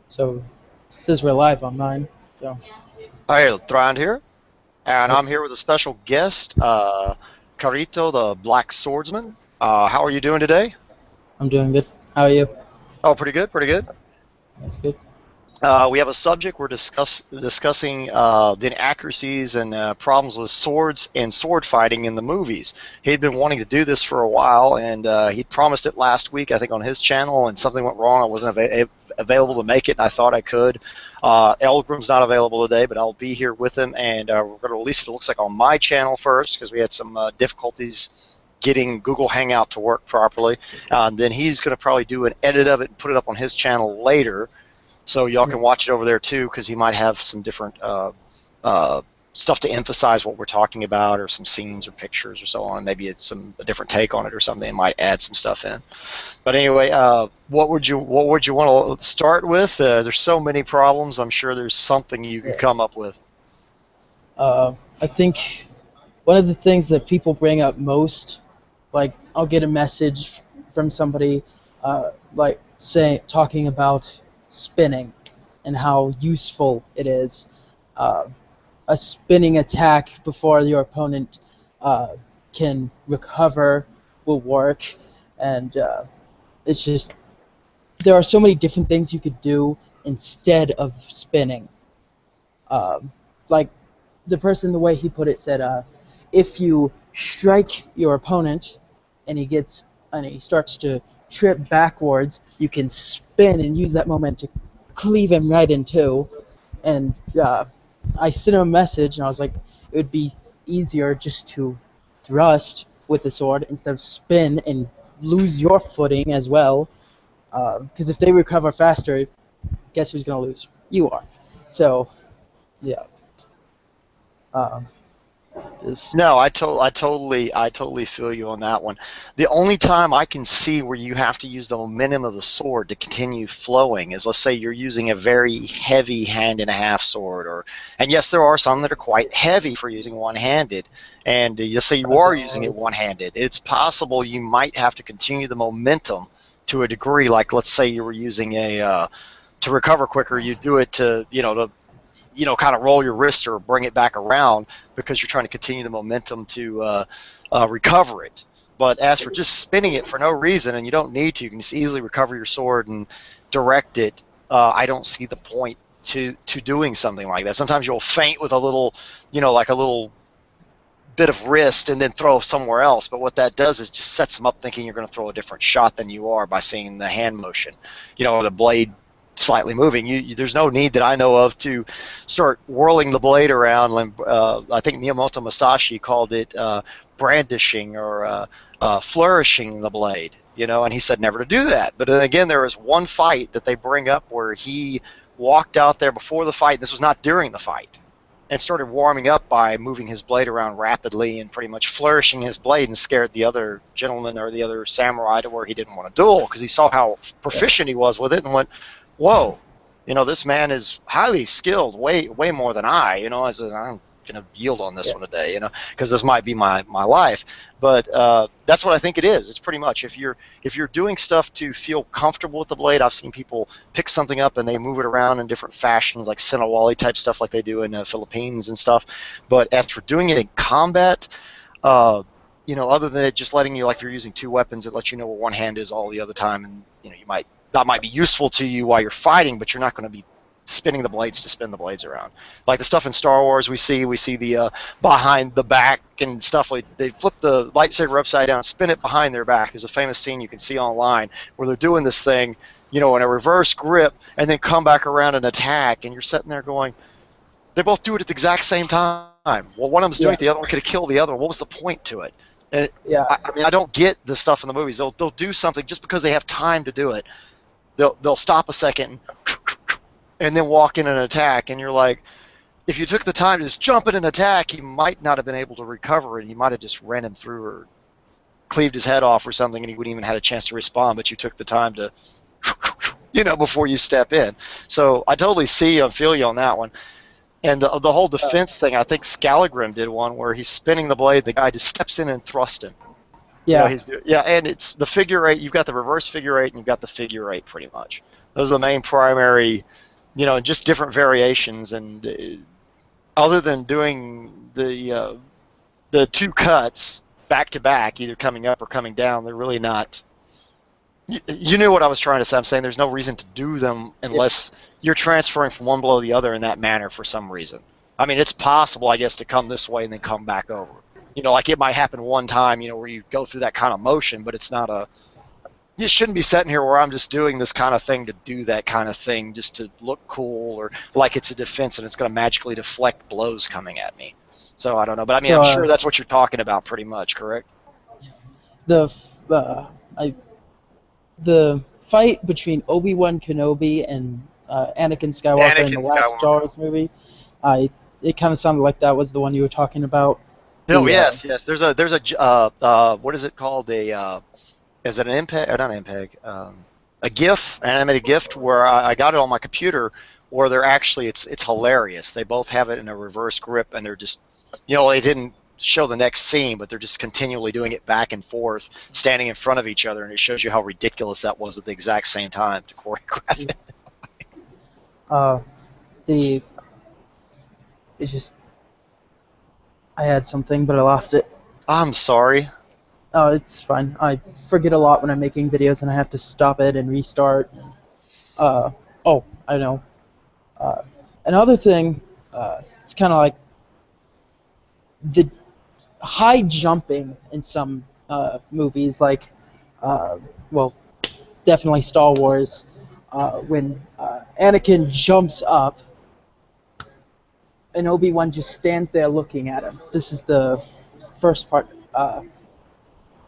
So, since we're live online, so Hi, Thrand here, and yep, I'm here with a special guest, Kirito the Black Swordsman. How are you doing today? I'm doing good. How are you? Oh, pretty good, pretty good. That's good. We have a subject we're discussing the inaccuracies and problems with swords and sword fighting in the movies. He'd been wanting to do this for a while, and he'd promised it last week, I think, on his channel, and something went wrong. I wasn't available to make it, and I thought I could. Elgrim's not available today, but I'll be here with him, and we're going to release it, it looks like, on my channel first, because we had some difficulties getting Google Hangout to work properly. And then he's going to probably do an edit of it and put it up on his channel later so y'all can watch it over there too, because he might have some different uh, stuff to emphasize what we're talking about, or some scenes or pictures or so on. Maybe it's a different take on it or something. They might add some stuff in. But anyway, what would you want to start with? There's so many problems. I'm sure there's something you could Yeah. come up with. I think one of the things that people bring up most, like I'll get a message from somebody, talking about spinning and how useful it is. Uh, a spinning attack before your opponent uh, can recover will work, and it's just there are so many different things you could do instead of spinning. Um, like the person, the way he put it, said, if you strike your opponent and he starts to trip backwards, you can spin and use that moment to cleave him right in two. And I sent him a message, and I was like, it would be easier just to thrust with the sword instead of spin and lose your footing as well. Because if they recover faster, guess who's going to lose? You are. So, yeah. Um, just No, I totally feel you on that one. The only time I can see where you have to use the momentum of the sword to continue flowing is, let's say you're using a very heavy hand and a half sword, and yes, there are some that are quite heavy for using one-handed, and let's say you like are using it ours. one-handed. It's possible you might have to continue the momentum to a degree. Like, let's say you were using a to recover quicker, you do it to kind of roll your wrist or bring it back around, because you're trying to continue the momentum to recover it. But as for just spinning it for no reason, and you don't need to, you can just easily recover your sword and direct it. I don't see the point to doing something like that. Sometimes you'll feint with a little, like a little bit of wrist and then throw somewhere else. But what that does is just sets them up thinking you're going to throw a different shot than you are by seeing the hand motion, or the blade slightly moving. There's no need that I know of to start whirling the blade around. I think Miyamoto Musashi called it brandishing or flourishing the blade, and he said never to do that. But then again, there was one fight that they bring up where he walked out there before the fight. This was not during the fight, and started warming up by moving his blade around rapidly and pretty much flourishing his blade, and scared the other gentleman or the other samurai to where he didn't want to duel, because he saw how Yeah, proficient he was with it and went, whoa, this man is highly skilled, way more than I. I said, I'm going to yield on this yeah, one today, because this might be my life. But that's what I think it is. It's pretty much, if you're doing stuff to feel comfortable with the blade. I've seen people pick something up and they move it around in different fashions, like Sinawali type stuff, like they do in the Philippines and stuff. But after doing it in combat, uh, other than it just letting you, like if you're using two weapons, it lets you know where one hand is all the other time, and that might be useful to you while you're fighting, but you're not going to be spinning the blades to spin the blades around. Like the stuff in Star Wars, we see the behind the back and stuff. Like they flip the lightsaber upside down, spin it behind their back. There's a famous scene you can see online where they're doing this thing, in a reverse grip, and then come back around and attack, and you're sitting there going, they both do it at the exact same time. Well, one of them's doing yeah, it, the other one could have killed the other. What was the point to it? And yeah, I mean, I don't get the stuff in the movies. They'll do something just because they have time to do it. They'll stop a second and then walk in and attack, and you're like, if you took the time to just jump in and attack, he might not have been able to recover, and you might have just ran him through or cleaved his head off or something, and he wouldn't even had a chance to respond. But you took the time to, before you step in. So I totally see you and feel you on that one. And the whole uh, defense thing, I think Scalagrim did one where he's spinning the blade, the guy just steps in and thrusts him. Yeah. Yeah, and it's the figure eight. You've got the reverse figure eight, and you've got the figure eight, pretty much. Those are the main primary, just different variations. And other than doing the two cuts back to back, either coming up or coming down, they're really not. You knew what I was trying to say. I'm saying there's no reason to do them Yeah. unless you're transferring from one blow to the other in that manner for some reason. I mean, it's possible, I guess, to come this way and then come back over. Like it might happen one time, where you go through that kind of motion, but it's not a. You shouldn't be sitting here where I'm just doing this kind of thing to do that kind of thing just to look cool or like it's a defense and it's going to magically deflect blows coming at me. So I don't know, but I mean, So I'm sure that's what you're talking about, pretty much, correct? the I the fight between Obi-Wan Kenobi and Anakin Skywalker in the Anakin last Star Skywalker. Wars movie, it kind of sounded like that was the one you were talking about. Oh The yes, yes. There's a what is it called? Is it an MPEG? Not an MPEG. A GIF, animated GIF, where I got it on my computer. Where they're actually, it's hilarious. They both have it in a reverse grip, and they're just, they didn't show the next scene, but they're just continually doing it back and forth, standing in front of each other, and it shows you how ridiculous that was at the exact same time to choreograph it. uh, the it's just I had something but I lost it. I'm sorry. Oh, it's fine. I forget a lot when I'm making videos and I have to stop it and restart. Uh, oh, I know. Uh, Another thing, it's kind of like the high jumping in some movies, like, uh, well, definitely Star Wars, when Anakin jumps up and Obi-Wan just stands there looking at him. This is the first part,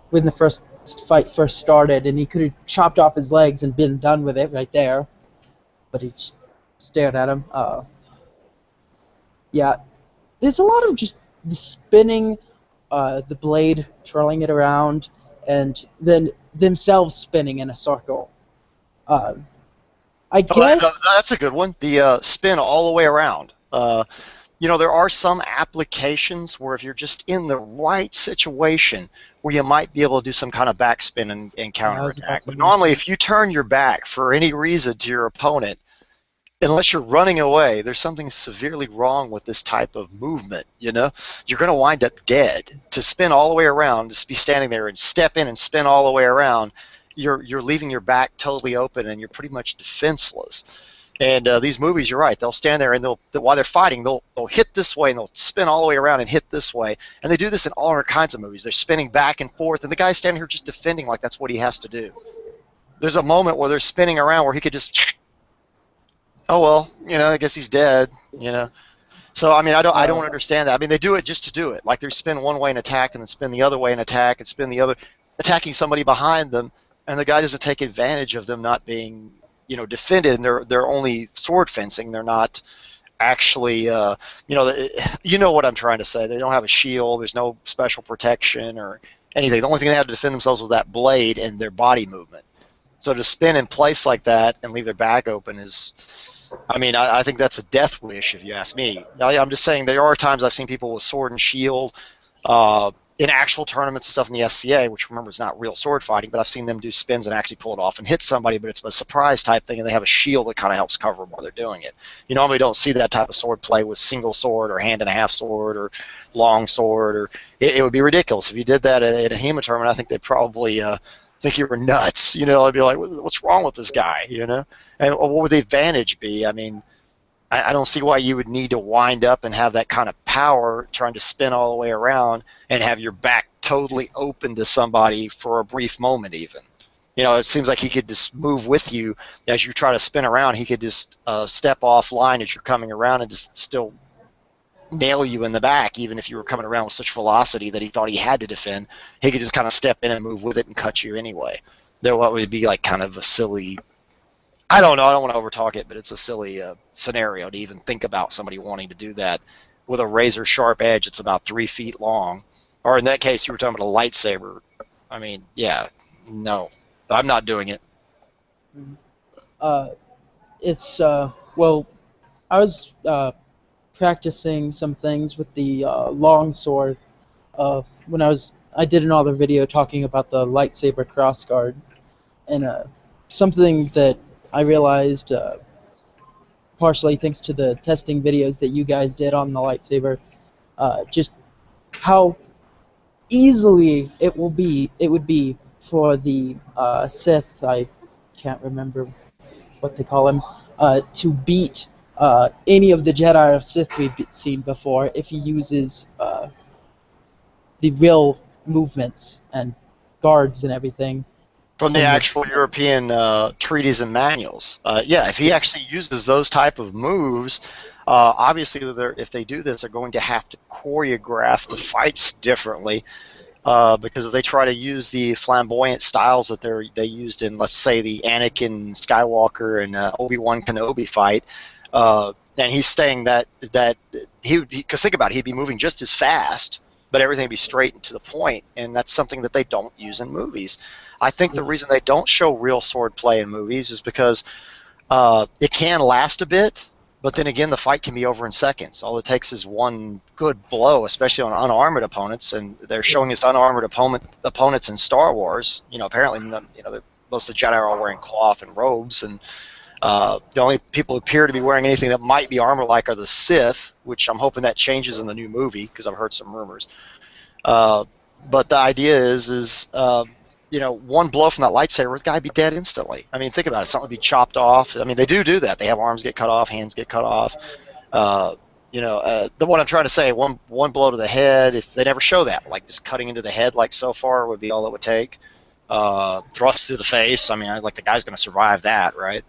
when the first fight first started, and he could have chopped off his legs and been done with it right there, but he just stared at him. Yeah, there's a lot of just the spinning, the blade twirling it around, and then themselves spinning in a circle. Uh, I Oh, guess. that's a good one. The spin all the way around. There are some applications where if you're just in the right situation where you might be able to do some kind of backspin and Yeah, I was about counterattack. to But normally, mention. if you turn your back for any reason to your opponent, unless you're running away, there's something severely wrong with this type of movement. You're going to wind up dead. To spin all the way around, just be standing there and step in and spin all the way around, you're leaving your back totally open and you're pretty much defenseless. And these movies, you're right. They'll stand there and while they're fighting, they'll hit this way and they'll spin all the way around and hit this way. And they do this in all kinds of movies. They're spinning back and forth, and the guy's standing here just defending like that's what he has to do. There's a moment where they're spinning around where he could just, oh well, I guess he's dead. So I mean, I don't Uh, understand that. I mean, they do it just to do it. Like they spin one way and attack, and then spin the other way and attack, and spin the other, attacking somebody behind them, and the guy doesn't take advantage of them not being, defended, and they're only sword fencing. They're not actually, what I'm trying to say. They don't have a shield. There's no special protection or anything. The only thing they have to defend themselves with that blade and their body movement. So to spin in place like that and leave their back open is, I mean, I think that's a death wish, if you ask me. I'm just saying there are times I've seen people with sword and shield in actual tournaments and stuff in the SCA, which remember is not real sword fighting, but I've seen them do spins and actually pull it off and hit somebody, but it's a surprise type thing, and they have a shield that kind of helps cover them while they're doing it. You normally don't see that type of sword play with single sword or hand and a half sword or long sword, or it would be ridiculous if you did that at a HEMA tournament. I think they'd probably think you were nuts. I'd be like, what's wrong with this guy? And what would the advantage be? I mean, I don't see why you would need to wind up and have that kind of power trying to spin all the way around and have your back totally open to somebody for a brief moment even. It seems like he could just move with you as you try to spin around. He could just step offline as you're coming around and just still nail you in the back, even if you were coming around with such velocity that he thought he had to defend. He could just kind of step in and move with it and cut you anyway. Though what would be like kind of a silly, I don't know. I don't want to overtalk it, but it's a silly scenario to even think about somebody wanting to do that with a razor sharp edge. It's about 3 feet long, or in that case, you were talking about a lightsaber. I mean, yeah, no, I'm not doing it. uh, it's well, I was practicing some things with the long sword when I was I did another video talking about the lightsaber crossguard, and something that I realized, partially thanks to the testing videos that you guys did on the lightsaber, just how easily it would be for the Sith, I can't remember what they call him, to beat any of the Jedi or Sith we've seen before if he uses the real movements and guards and everything From the from the. actual European treaties and manuals. Yeah, if he actually uses those type of moves, obviously if they do this, they're going to have to choreograph the fights differently. Because if they try to use the flamboyant styles that they used in, let's say, the Anakin Skywalker and Obi-Wan Kenobi fight, and he's saying that he would be, because think about it, he'd be moving just as fast, but everything would be straight and to the point, and that's something that they don't use in movies. I think the reason they don't show real swordplay in movies is because it can last a bit, but then again, the fight can be over in seconds. All it takes is one good blow, especially on unarmored opponents, and they're showing us unarmored opponents in Star Wars. Apparently, most of the Jedi are all wearing cloth and robes, and the only people who appear to be wearing anything that might be armor-like are the Sith, which I'm hoping that changes in the new movie because I've heard some rumors. But the idea is one blow from that lightsaber, the guy would be dead instantly. I mean, think about it. Something would be chopped off. I mean, they do that. They have arms get cut off, hands get cut off. What I'm trying to say, one blow to the head, if they never show that, like just cutting into the head like so far would be all it would take. Thrust through the face, I mean, like the guy's going to survive that, right?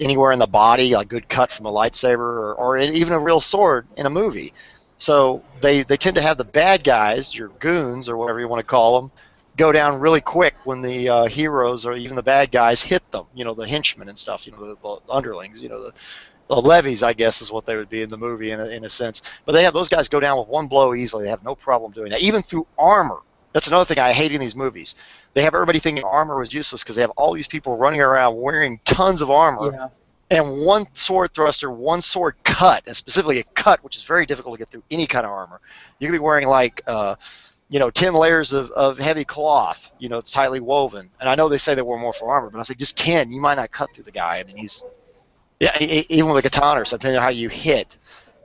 Anywhere in the body, a good cut from a lightsaber or even a real sword in a movie. So they tend to have the bad guys, your goons or whatever you want to call them, go down really quick when the heroes or even the bad guys hit them. The henchmen and stuff. The underlings. The levies, I guess, is what they would be in the movie in a sense. But they have those guys go down with one blow easily. They have no problem doing that, even through armor. That's another thing I hate in these movies. They have everybody thinking armor was useless because they have all these people running around wearing tons of armor. Yeah. And one sword thruster, one sword cut, and specifically a cut, which is very difficult to get through any kind of armor. You could be wearing like 10 layers of heavy cloth, it's tightly woven. And I know they say they wear more for armor, but I say just 10, you might not cut through the guy. I mean, even with a katana or something, how you hit.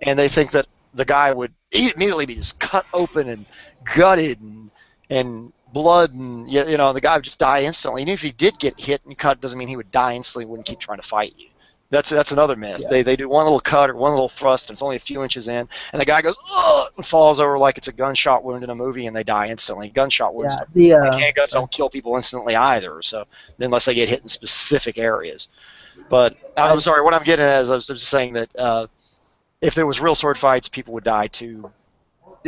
And they think that the guy would immediately be just cut open and gutted and blood, and the guy would just die instantly. Even if he did get hit and cut, doesn't mean he would die instantly, wouldn't keep trying to fight you. That's another myth. Yeah. They do one little cut or one little thrust, and it's only a few inches in, and the guy goes, ugh, and falls over like it's a gunshot wound in a movie, and they die instantly. Gunshot wounds, handguns don't kill people instantly either, so unless they get hit in specific areas. But I'm sorry, what I'm getting at is I was just saying that if there was real sword fights, people would die too.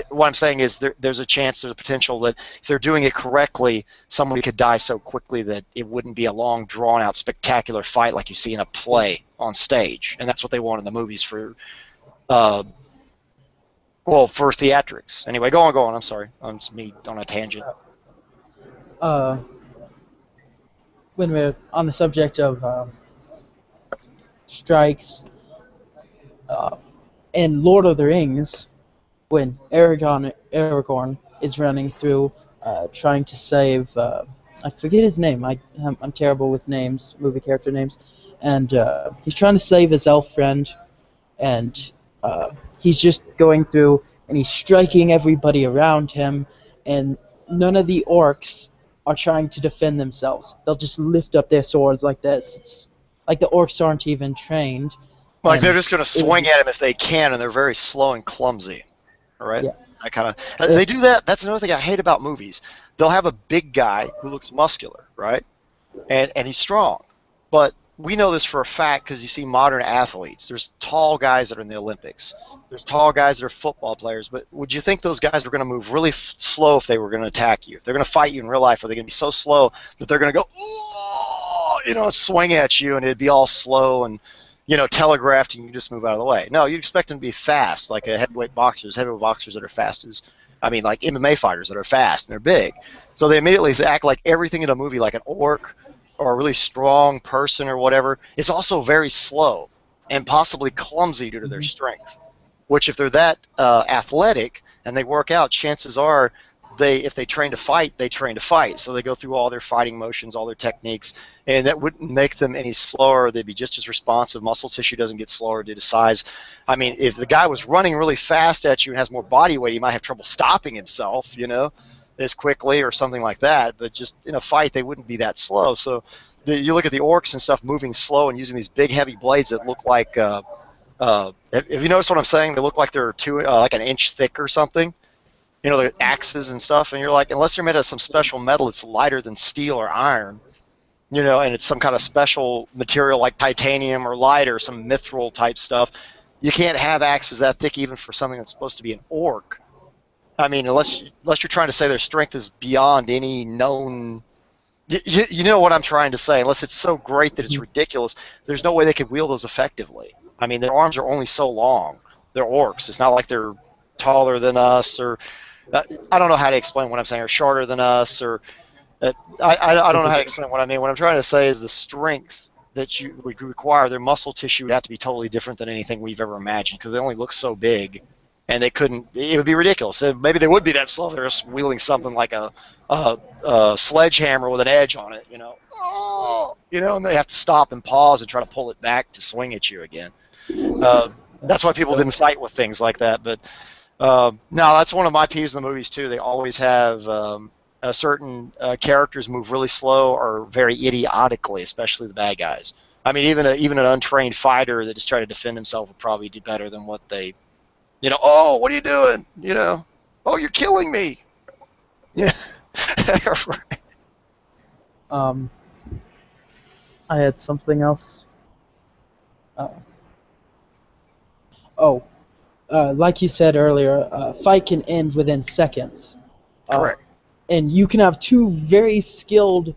What I'm saying is there's a chance, there's a potential that if they're doing it correctly, somebody could die so quickly that it wouldn't be a long, drawn-out, spectacular fight like you see in a play on stage. And that's what they want in the movies for theatrics. Anyway, go on. I'm sorry. It's me on a tangent. When we're on the subject of strikes, in Lord of the Rings, when Aragorn is running through, trying to save, I forget his name. I'm terrible with names, movie character names, and he's trying to save his elf friend, and he's just going through and he's striking everybody around him, and none of the orcs are trying to defend themselves. They'll just lift up their swords like this. It's like the orcs aren't even trained. Like they're just going to swing at him if they can, and they're very slow and clumsy. Right? Yeah. They do that. That's another thing I hate about movies. They'll have a big guy who looks muscular, right? And he's strong. But we know this for a fact because you see modern athletes. There's tall guys that are in the Olympics. There's tall guys that are football players. But would you think those guys were going to move really slow if they were going to attack you? If they're going to fight you in real life, are they going to be so slow that they're going to go, swing at you, and it'd be all slow and telegraphed, and you just move out of the way? No, you'd expect them to be fast, like heavyweight boxers that are fast like MMA fighters that are fast and they're big. So they immediately act like everything in a movie, like an orc or a really strong person or whatever, is also very slow and possibly clumsy due to their strength. Which, if they're that athletic and they work out, chances are if they train to fight, they train to fight. So they go through all their fighting motions, all their techniques, and that wouldn't make them any slower. They'd be just as responsive. Muscle tissue doesn't get slower due to size. I mean, if the guy was running really fast at you and has more body weight, he might have trouble stopping himself, as quickly or something like that. But just in a fight, they wouldn't be that slow. So you look at the orcs and stuff moving slow and using these big, heavy blades that look like, have you noticed what I'm saying? They look like they're like an inch thick or something. The axes and stuff, and you're like, unless they're made of some special metal that's lighter than steel or iron, and it's some kind of special material like titanium or lighter, some mithril type stuff, you can't have axes that thick even for something that's supposed to be an orc. I mean, unless you're trying to say their strength is beyond any known. You know what I'm trying to say. Unless it's so great that it's ridiculous, there's no way they could wield those effectively. I mean, their arms are only so long. They're orcs. It's not like they're taller than us or I don't know how to explain what I'm saying, or shorter than us, or I don't know how to explain what I mean. What I'm trying to say is the strength that you would require, their muscle tissue would have to be totally different than anything we've ever imagined because they only look so big, and they couldn't. It would be ridiculous. Maybe they would be that slow. They're just wielding something like a sledgehammer with an edge on it, and they have to stop and pause and try to pull it back to swing at you again. That's why people didn't fight with things like that, but. No, that's one of my peeves in the movies too. They always have certain characters move really slow or very idiotically, especially the bad guys. I mean, even an untrained fighter that just try to defend himself would probably do better than what they, oh, what are you doing? Oh, you're killing me. Yeah. I had something else. Like you said earlier, a fight can end within seconds. Correct. And you can have two very skilled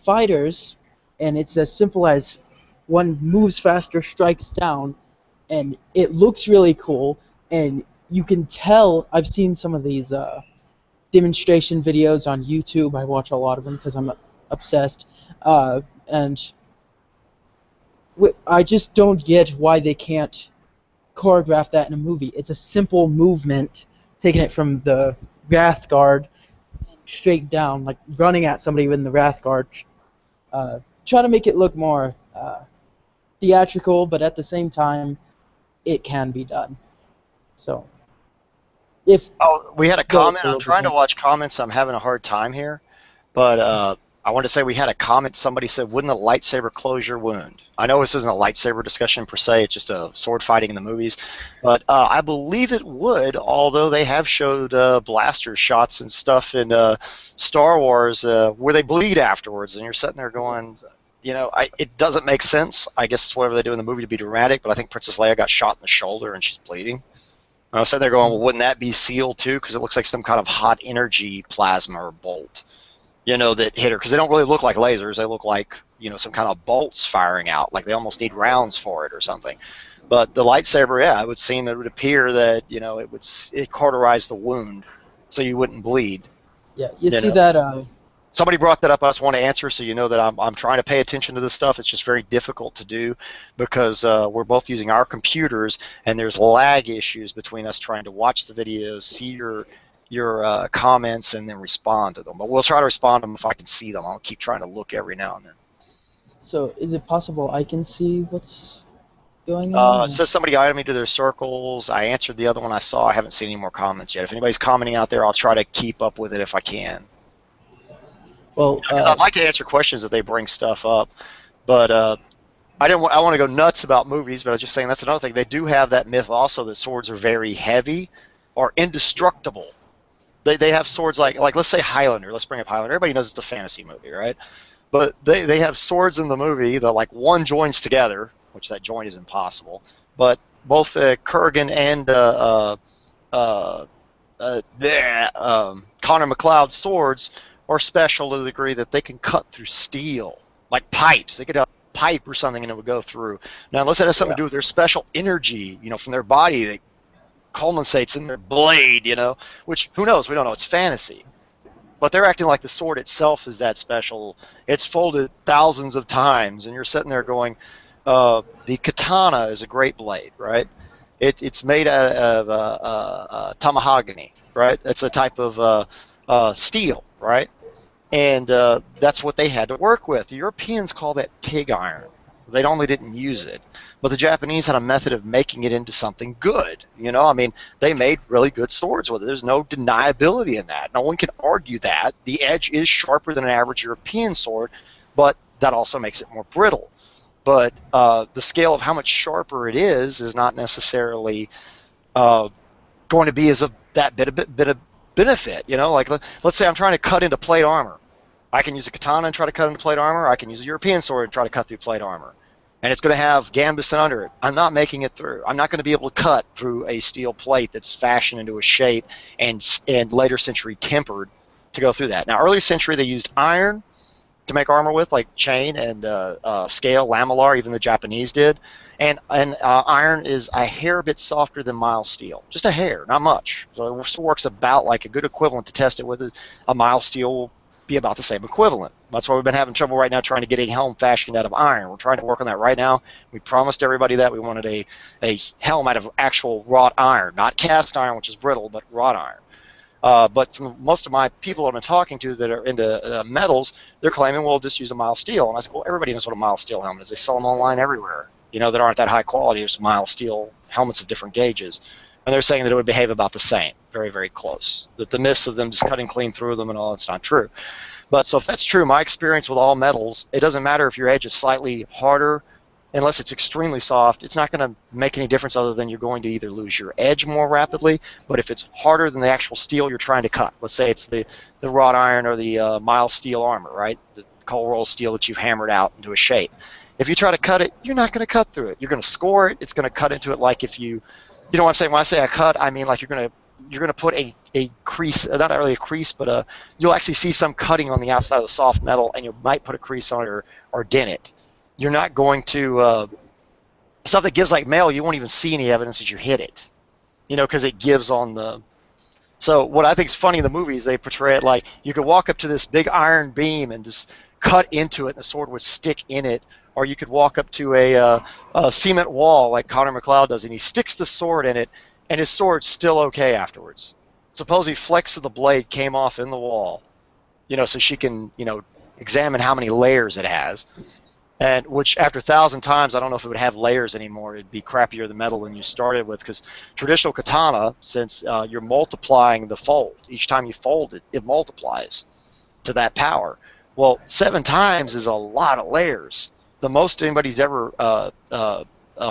fighters, and it's as simple as one moves faster, strikes down, and it looks really cool. And you can tell, I've seen some of these demonstration videos on YouTube. I watch a lot of them because I'm obsessed. And I just don't get why they can't choreograph that in a movie. It's a simple movement, taking it from the Wrath Guard straight down, like running at somebody with the Wrath Guard. Try to make it look more theatrical, but at the same time, it can be done. So, we had a comment. I'm trying to watch comments. I'm having a hard time here, but I want to say we had a comment. Somebody said, wouldn't a lightsaber close your wound? I know this isn't a lightsaber discussion per se. It's just a sword fighting in the movies. But I believe it would, although they have showed blaster shots and stuff in Star Wars where they bleed afterwards. And you're sitting there going, it doesn't make sense. I guess it's whatever they do in the movie to be dramatic. But I think Princess Leia got shot in the shoulder and she's bleeding. I was sitting there going, well, wouldn't that be sealed too? Because it looks like some kind of hot energy plasma or bolt. That hit her, because they don't really look like lasers. They look like, some kind of bolts firing out, like they almost need rounds for it or something. But the lightsaber, it would appear that, it cauterize the wound so you wouldn't bleed. Yeah, you see that... Somebody brought that up. I just want to answer so you know that I'm trying to pay attention to this stuff. It's just very difficult to do because we're both using our computers, and there's lag issues between us trying to watch the videos, see your comments, and then respond to them. But we'll try to respond to them if I can see them. I'll keep trying to look every now and then. So is it possible I can see what's going on? It says somebody added me to their circles. I answered the other one I saw. I haven't seen any more comments yet. If anybody's commenting out there, I'll try to keep up with it if I can. Well, I'd like to answer questions if they bring stuff up, but I want to go nuts about movies, but I was just saying that's another thing. They do have that myth also that swords are very heavy or indestructible. They have swords like let's say Highlander. Let's bring up Highlander. Everybody knows it's a fantasy movie, right? But they have swords in the movie that like one joins together, which that joint is impossible. But both Kurgan and Connor McLeod's swords are special to the degree that they can cut through steel, like pipes. They could have a pipe or something and it would go through. Now, unless it has something to do with their special energy, from their body that culminates in their blade, which, who knows? We don't know. It's fantasy. But they're acting like the sword itself is that special. It's folded thousands of times, and you're sitting there going, the katana is a great blade, right? It's made out of tamahagani, right? It's a type of steel, right? And that's what they had to work with. The Europeans call that pig iron. They only didn't use it, but the Japanese had a method of making it into something good. I mean, they made really good swords with it. There's no deniability in that. No one can argue that. The edge is sharper than an average European sword, but that also makes it more brittle. But the scale of how much sharper it is not necessarily going to be as that bit of benefit. Like let's say I'm trying to cut into plate armor. I can use a katana and try to cut into plate armor. I can use a European sword and try to cut through plate armor. And it's going to have gambus under it. I'm not making it through. I'm not going to be able to cut through a steel plate that's fashioned into a shape and later century tempered to go through that. Now, early century, they used iron to make armor with, like chain and scale, lamellar, even the Japanese did. And iron is a hair bit softer than mild steel. Just a hair, not much. So it works about like a good equivalent to test it with. A mild steel will be about the same equivalent. That's why we've been having trouble right now trying to get a helm fashioned out of iron. We're trying to work on that right now. We promised everybody that we wanted a helm out of actual wrought iron, not cast iron, which is brittle, but wrought iron. But from most of my people I've been talking to that are into metals, they're claiming, well, just use a mild steel. And I said, well, everybody knows what a mild steel helmet is. They sell them online everywhere. That aren't that high quality. There's mild steel helmets of different gauges. And they're saying that it would behave about the same, very, very close. That the myths of them just cutting clean through them and all, that's not true. But so if that's true, my experience with all metals, it doesn't matter if your edge is slightly harder, unless it's extremely soft, it's not going to make any difference other than you're going to either lose your edge more rapidly, but if it's harder than the actual steel you're trying to cut, let's say it's the wrought iron or the mild steel armor, right? The cold roll steel that you've hammered out into a shape. If you try to cut it, you're not going to cut through it. You're going to score it. It's going to cut into it like if you know what I'm saying? When I say I cut, I mean like you're going to put a crease, not really a crease, but you'll actually see some cutting on the outside of the soft metal, and you might put a crease on it or dent it. You're not going to stuff that gives like mail. You won't even see any evidence that you hit it, because it gives on the. So what I think is funny in the movies, they portray it like you could walk up to this big iron beam and just cut into it, and the sword would stick in it, or you could walk up to a cement wall like Connor McLeod does, and he sticks the sword in it, and his sword's still okay afterwards. Suppose he flex of the blade came off in the wall, so she can examine how many layers it has. And which after 1,000 times, I don't know if it would have layers anymore. It'd be crappier the metal than you started with, because traditional katana, since you're multiplying the fold, each time you fold it, it multiplies to that power. Well, 7 times is a lot of layers. The most anybody's ever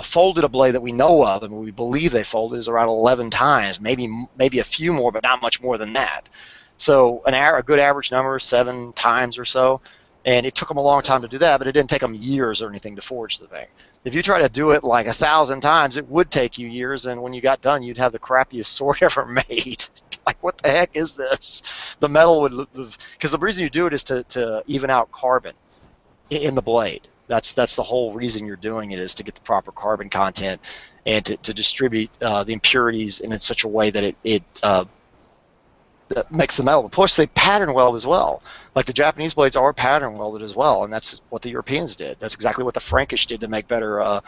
folded a blade that we know of, and we believe they folded, is around 11 times, maybe a few more, but not much more than that. So a good average number is 7 times or so. And it took them a long time to do that, but it didn't take them years or anything to forge the thing. If you try to do it like 1,000 times, it would take you years, and when you got done, you'd have the crappiest sword ever made. Like, what the heck is this? The metal would, because the reason you do it is to even out carbon in the blade. That's the whole reason you're doing it, is to get the proper carbon content and to distribute the impurities in such a way that it that makes the metal. Plus, they pattern weld as well. Like the Japanese blades are pattern welded as well, and that's what the Europeans did. That's exactly what the Frankish did to make better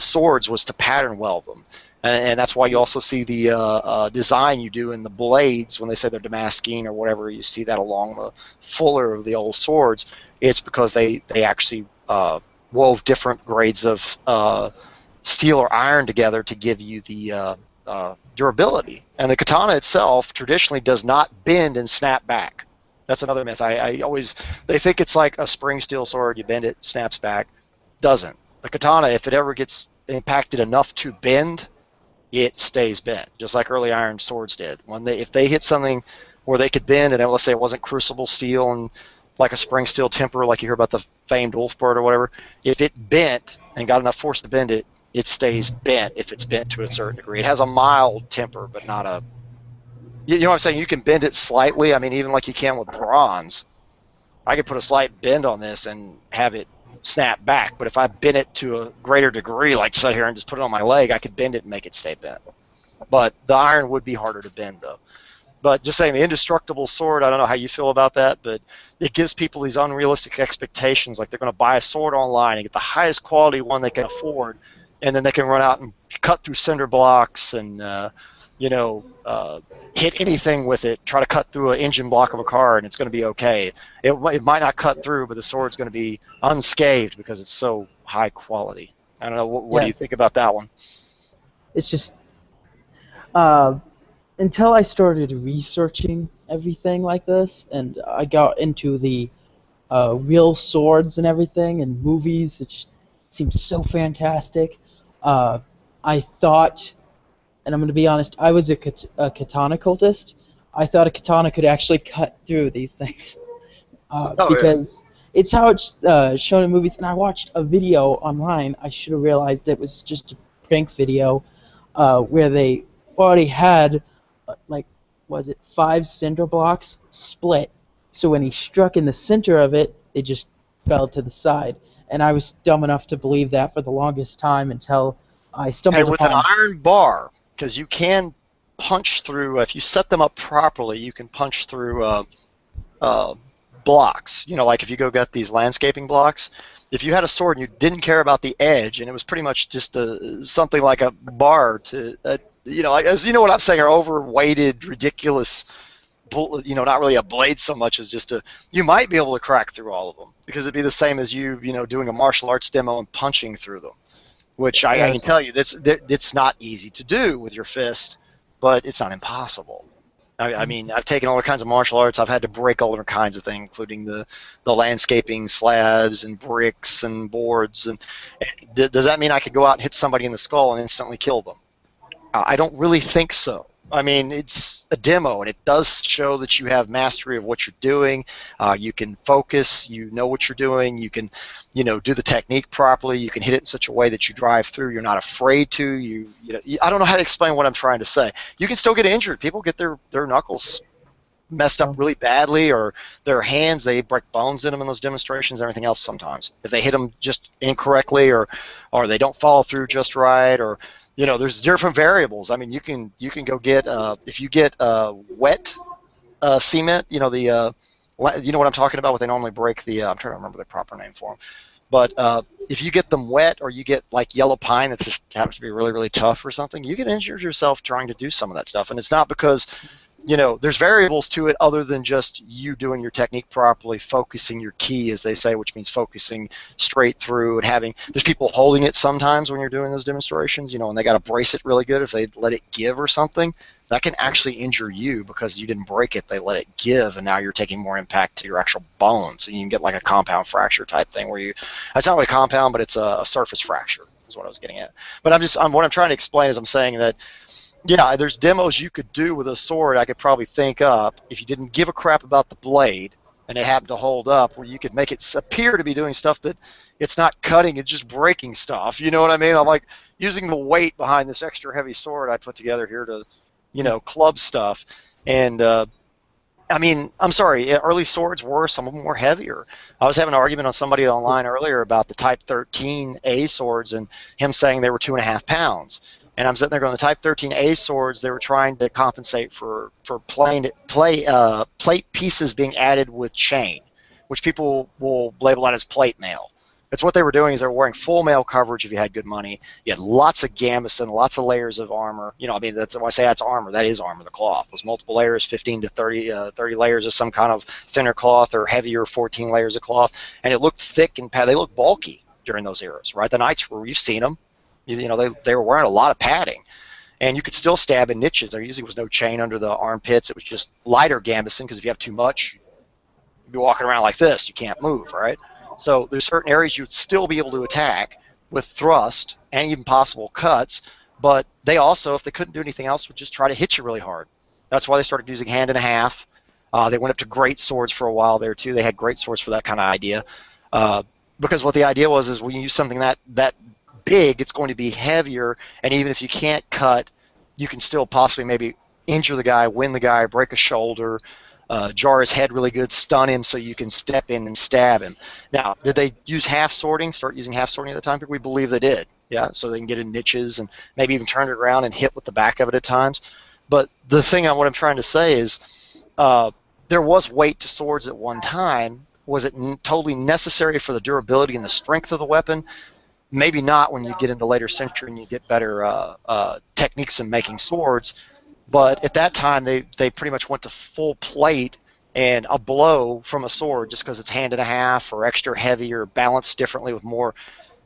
swords, was to pattern weld them. And that's why you also see the design you do in the blades when they say they're Damascene or whatever. You see that along the fuller of the old swords. It's because they actually wove different grades of steel or iron together to give you the durability. And the katana itself traditionally does not bend and snap back. That's another myth. They think it's like a spring steel sword. You bend it, snaps back. Doesn't. The katana, if it ever gets impacted enough to bend, it stays bent, just like early iron swords did. If they hit something where they could bend, and let's say it wasn't crucible steel and like a spring steel temper, like you hear about the famed Wolfbird or whatever, if it bent and got enough force to bend it, it stays bent if it's bent to a certain degree. It has a mild temper, but not a... You know what I'm saying? You can bend it slightly. I mean, even like you can with bronze. I could put a slight bend on this and have it snap back, but if I bend it to a greater degree, like sit here and just put it on my leg, I could bend it and make it stay bent. But the iron would be harder to bend, though. But just saying, the indestructible sword, I don't know how you feel about that, but it gives people these unrealistic expectations, like they're going to buy a sword online and get the highest quality one they can afford, and then they can run out and cut through cinder blocks and hit anything with it, try to cut through an engine block of a car, and it's going to be okay. It might not cut through, but the sword's going to be unscathed because it's so high quality. I don't know. What do you Yes, think about that one? it's just uh, until I started researching everything like this, and I got into the real swords and everything, and movies, which seems so fantastic. Uh, I thought, and I'm going to be honest, I was a katana cultist. I thought a katana could actually cut through these things Oh yeah. because it's how it's shown in movies. And I watched a video online. I should have realized it was just a prank video where they already had like was it 5 cinder blocks split. So when he struck in the center of it, it just fell to the side. And I was dumb enough to believe that for the longest time until I Hey, stumbled with an upon. iron bar, because you can punch through. If you set them up properly, you can punch through uh, blocks. Like if you go get these landscaping blocks, if you had a sword and you didn't care about the edge, and it was pretty much just something like a bar to, as you know what I'm saying, are overweighted, ridiculous. Not really a blade so much as just you might be able to crack through all of them because it'd be the same as doing a martial arts demo and punching through them, which I can Yes. tell you it's not easy to do with your fist, but it's not impossible. I mean, I've taken all kinds of martial arts. I've had to break all different kinds of things, including the landscaping slabs and bricks and boards. And does that mean I could go out and hit somebody in the skull and instantly kill them? I don't really think so. I mean, it's a demo, and it does show that you have mastery of what you're doing. You can focus. You know what you're doing. You can, do the technique properly. You can hit it in such a way that you drive through. You're not afraid to. I don't know how to explain what I'm trying to say. You can still get injured. People get their knuckles messed up Oh, really badly, or their hands, they break bones in them in those demonstrations and everything else sometimes. If they hit them just incorrectly, or they don't follow through just right, or there's different variables. I mean, you can go get if you get wet cement, you know what I'm talking about. What they normally break the I'm trying to remember the proper name for them. But if you get them wet, or you get like yellow pine that just happens to be really really tough or something, you can injure yourself trying to do some of that stuff. And it's not because there's variables to it other than just you doing your technique properly, focusing your key, as they say, which means focusing straight through and there's people holding it sometimes when you're doing those demonstrations, and they got to brace it really good. If they let it give or something, that can actually injure you because you didn't break it, they let it give, and now you're taking more impact to your actual bones. And you can get like a compound fracture type thing where it's not really compound, but it's a surface fracture is what I was getting at. But what I'm trying to explain is I'm saying that yeah, there's demos you could do with a sword I could probably think up if you didn't give a crap about the blade and it happened to hold up, where you could make it appear to be doing stuff that it's not cutting, it's just breaking stuff. You know what I mean? I'm like using the weight behind this extra heavy sword I put together here to, club stuff. And I mean, I'm sorry, early swords some of them were heavier. I was having an argument on somebody online earlier about the Type 13A swords and him saying they were 2.5 pounds. And I'm sitting there going, the Type 13A swords, they were trying to compensate for plate pieces being added with chain, which people will label that as plate mail. It's what they were doing is they were wearing full mail coverage if you had good money. You had lots of gambeson, lots of layers of armor. I mean, that's when I say that's armor, that is armor, the cloth. Those multiple layers, 15 to 30 layers of some kind of thinner cloth, or heavier 14 layers of cloth. And it looked thick and they looked bulky during those eras, right? The knights you've seen them. They were wearing a lot of padding. And you could still stab in niches. There usually was no chain under the armpits. It was just lighter gambeson, because if you have too much, you'd be walking around like this. You can't move, right? So there's certain areas you'd still be able to attack with thrust and even possible cuts, but they also, if they couldn't do anything else, would just try to hit you really hard. That's why they started using hand and a half. They went up to great swords for a while there too. They had great swords for that kind of idea, because what the idea was is when you use something that big, it's going to be heavier, and even if you can't cut, you can still possibly maybe injure the guy, win the guy, break a shoulder, jar his head really good, stun him so you can step in and stab him. Now, did they use half sorting, start using half sorting at the time? We believe they did, yeah, so they can get in niches and maybe even turn it around and hit with the back of it at times. But the thing what I'm trying to say is there was weight to swords at one time. Was it totally necessary for the durability and the strength of the weapon? Maybe not when you get into later century and you get better techniques in making swords. But at that time, they pretty much went to full plate, and a blow from a sword, just because it's hand and a half or extra heavy or balanced differently with more,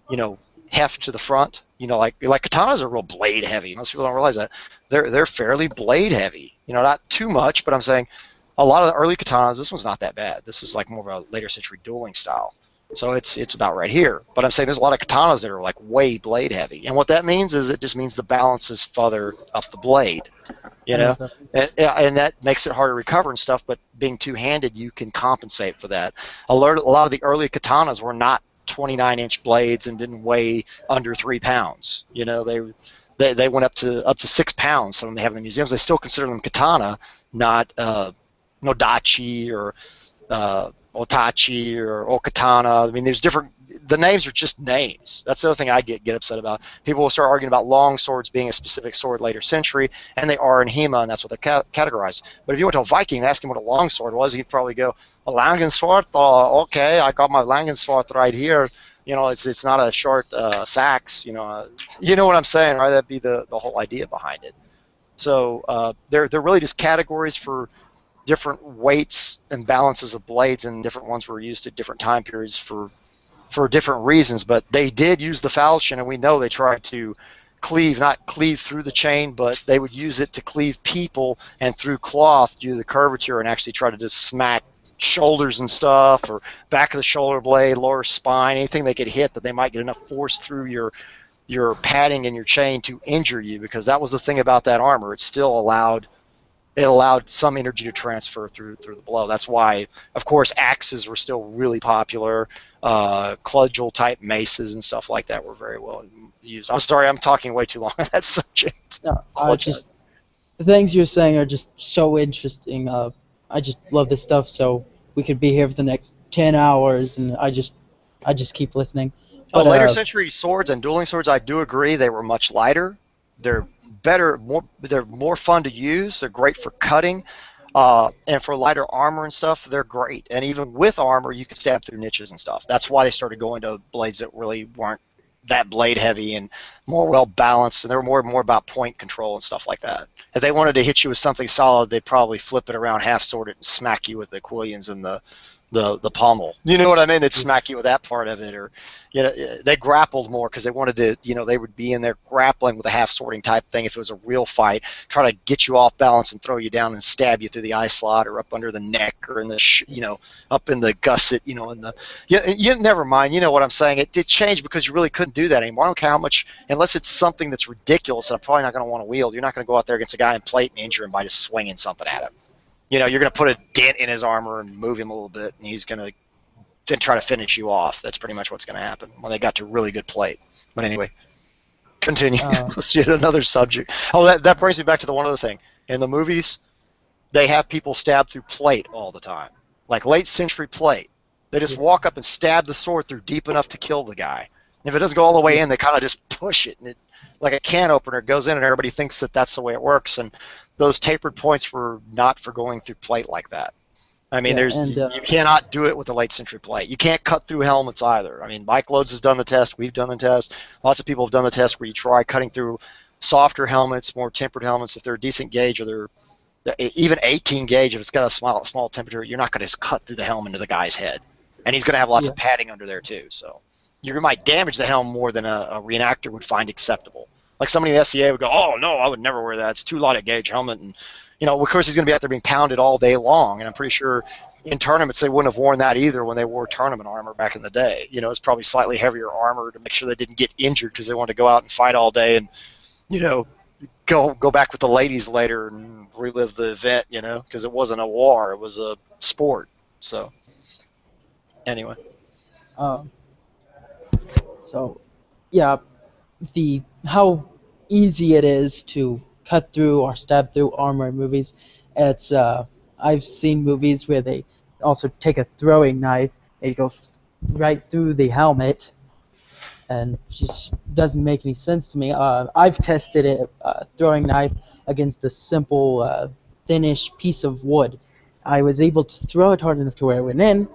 you know, heft to the front. You know, like katanas are real blade heavy. Most people don't realize that they're fairly blade heavy. You know, not too much, but I'm saying a lot of the early katanas, this one's not that bad. This is like more of a later century dueling style. So it's about right here. But I'm saying there's a lot of katanas that are like way blade heavy. And what that means is it just means the balance is further up the blade, you I know know? what that means. And that makes it hard to recover and stuff, but being two-handed, you can compensate for that. A lot of the early katanas were not 29-inch blades and didn't weigh under 3 pounds. You know, they went up to 6 pounds. Some of them they have in the museums. They still consider them katana, not nodachi or otachi or okatana. I mean, there's different. The names are just names. That's the other thing I get upset about. People will start arguing about long swords being a specific sword later century, and they are in Hema, and that's what they're categorized. But if you went to a Viking and asked him what a long sword was, he'd probably go, a Langensword? Okay, I got my Langensword right here. You know, it's not a short sax. You know what I'm saying, right? That'd be the whole idea behind it. So they're really just categories for different weights and balances of blades, and different ones were used at different time periods for different reasons. But they did use the falchion, and we know they tried to not cleave through the chain, but they would use it to cleave people, and through cloth due to the curvature, and actually try to just smack shoulders and stuff, or back of the shoulder blade, lower spine, anything they could hit that they might get enough force through your padding and your chain to injure you, because that was the thing about that armor. It allowed some energy to transfer through the blow. That's why, of course, axes were still really popular. Cudgel type maces and stuff like that were very well used. I'm sorry, I'm talking way too long on that subject. No, the things you're saying are just so interesting. I just love this stuff. So we could be here for the next 10 hours, and I just keep listening. But Later century swords and dueling swords, I do agree, they were much lighter. They're better, they're more fun to use. They're great for cutting, and for lighter armor and stuff, they're great. And even with armor, you can stab through niches and stuff. That's why they started going to blades that really weren't that blade heavy and more well balanced, and they were more about point control and stuff like that. If they wanted to hit you with something solid, they'd probably flip it around, half sword it, and smack you with the quillions and the pommel. You know what I mean? They'd smack you with that part of it, or they grappled more because they wanted to. They would be in there grappling with a half swording type thing. If it was a real fight, try to get you off balance and throw you down and stab you through the eye slot or up under the neck or in the up in the gusset. Never mind. You know what I'm saying? It did change because you really couldn't do that anymore. I don't care how much, unless it's something that's ridiculous that I'm probably not going to want to wield. You're not going to go out there against a guy in plate and injure him by just swinging something at him. You're going to put a dent in his armor and move him a little bit, and he's going to then try to finish you off. That's pretty much what's going to happen when they got to really good plate. But anyway, continue. Let's get another subject. Oh, that brings me back to the one other thing. In the movies, they have people stab through plate all the time, like late century plate. They just walk up and stab the sword through deep enough to kill the guy. If it doesn't go all the way in, they kind of just push it, and it, like a can opener, goes in, and everybody thinks that that's the way it works. And those tapered points were not for going through plate like that. I mean, you cannot do it with a late century plate. You can't cut through helmets either. I mean, Mike Loads has done the test. We've done the test. Lots of people have done the test where you try cutting through softer helmets, more tempered helmets. If they're a decent gauge, or they're even 18 gauge, if it's got a small temperature, you're not going to just cut through the helmet into the guy's head. And he's going to have lots of padding under there too. So you might damage the helm more than a reenactor would find acceptable. Like somebody in the SCA would go, oh, no, I would never wear that. It's too light a gauge helmet. And, of course, he's going to be out there being pounded all day long. And I'm pretty sure in tournaments they wouldn't have worn that either when they wore tournament armor back in the day. It's probably slightly heavier armor to make sure they didn't get injured because they wanted to go out and fight all day and, go back with the ladies later and relive the event, because it wasn't a war. It was a sport. So, anyway. So, yeah, how easy it is to cut through or stab through armor in movies. It's I've seen movies where they also take a throwing knife and go right through the helmet, and it just doesn't make any sense to me. I've tested a throwing knife against a simple thinnish piece of wood. I was able to throw it hard enough to where it went in,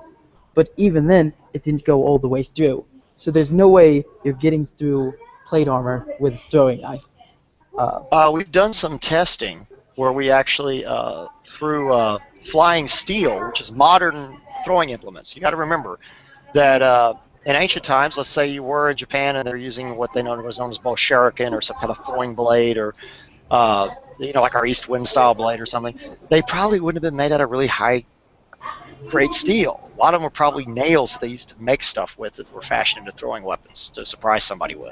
but even then it didn't go all the way through. So there's no way you're getting through plate armor with a throwing knife. We've done some testing where we actually threw flying steel, which is modern throwing implements. You got to remember that in ancient times, let's say you were in Japan and they're using what they was known as boshuriken or some kind of throwing blade, or like our east wind style blade or something. They probably wouldn't have been made out of really high grade steel. A lot of them were probably nails that they used to make stuff with that were fashioned into throwing weapons to surprise somebody with.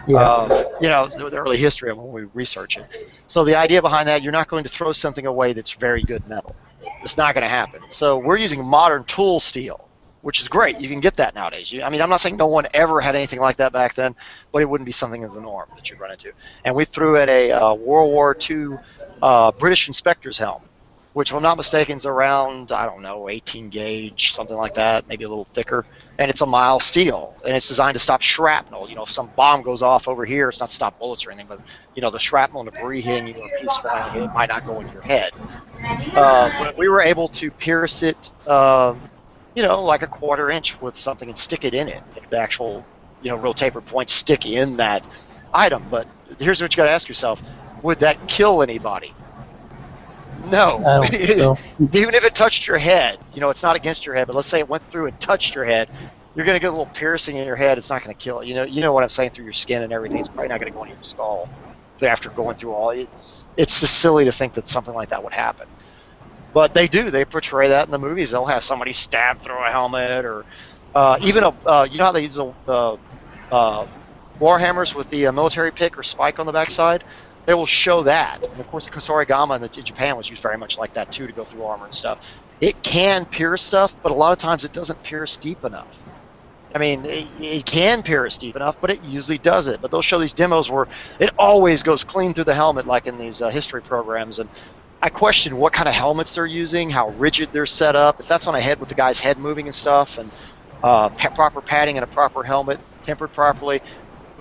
Yeah. The early history of when we research it. So the idea behind that, you're not going to throw something away that's very good metal. It's not going to happen. So we're using modern tool steel, which is great. You can get that nowadays. I'm not saying no one ever had anything like that back then, but it wouldn't be something of the norm that you'd run into. And we threw at a World War II British inspector's helmet, which, if I'm not mistaken, is around, 18 gauge, something like that, maybe a little thicker. And it's a mild steel, and it's designed to stop shrapnel. If some bomb goes off over here, it's not to stop bullets or anything, but the shrapnel and debris hitting you or a piece flying, it might not go into your head. But we were able to pierce it, like a 1/4 inch with something and stick it in it, like the actual, real tapered points stick in that item. But here's what you got to ask yourself: would that kill anybody? No. I don't think so. Even if it touched your head, it's not against your head, but let's say it went through and touched your head, you're going to get a little piercing in your head. It's not going to kill it. You know what I'm saying, through your skin and everything. It's probably not going to go into your skull after going through all. It's just silly to think that something like that would happen. But they do. They portray that in the movies. They'll have somebody stabbed through a helmet, or even how they use the warhammers with the military pick or spike on the backside. They will show that. And of course, the Kusarigama in Japan was used very much like that too, to go through armor and stuff. It can pierce stuff, but a lot of times it doesn't pierce deep enough. It can pierce deep enough, but it usually doesn't. But they'll show these demos where it always goes clean through the helmet, like in these history programs. And I question what kind of helmets they're using, how rigid they're set up. If that's on a head with the guy's head moving and stuff, and proper padding and a proper helmet tempered properly,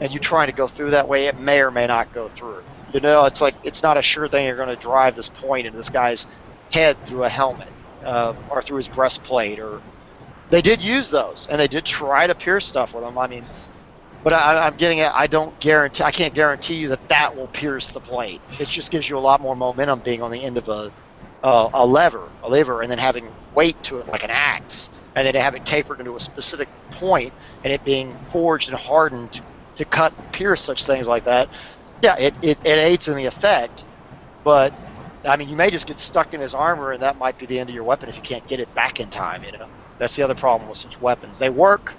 and you trying to go through that way, it may or may not go through. It's like, it's not a sure thing you're going to drive this point into this guy's head through a helmet or through his breastplate. Or they did use those, and they did try to pierce stuff with them. But I'm getting at, I can't guarantee you that will pierce the plate. It just gives you a lot more momentum being on the end of a lever, and then having weight to it like an axe, and then having tapered into a specific point, and it being forged and hardened to cut and pierce such things like that. Yeah, it aids in the effect, but you may just get stuck in his armor, and that might be the end of your weapon if you can't get it back in time. That's the other problem with such weapons. They work,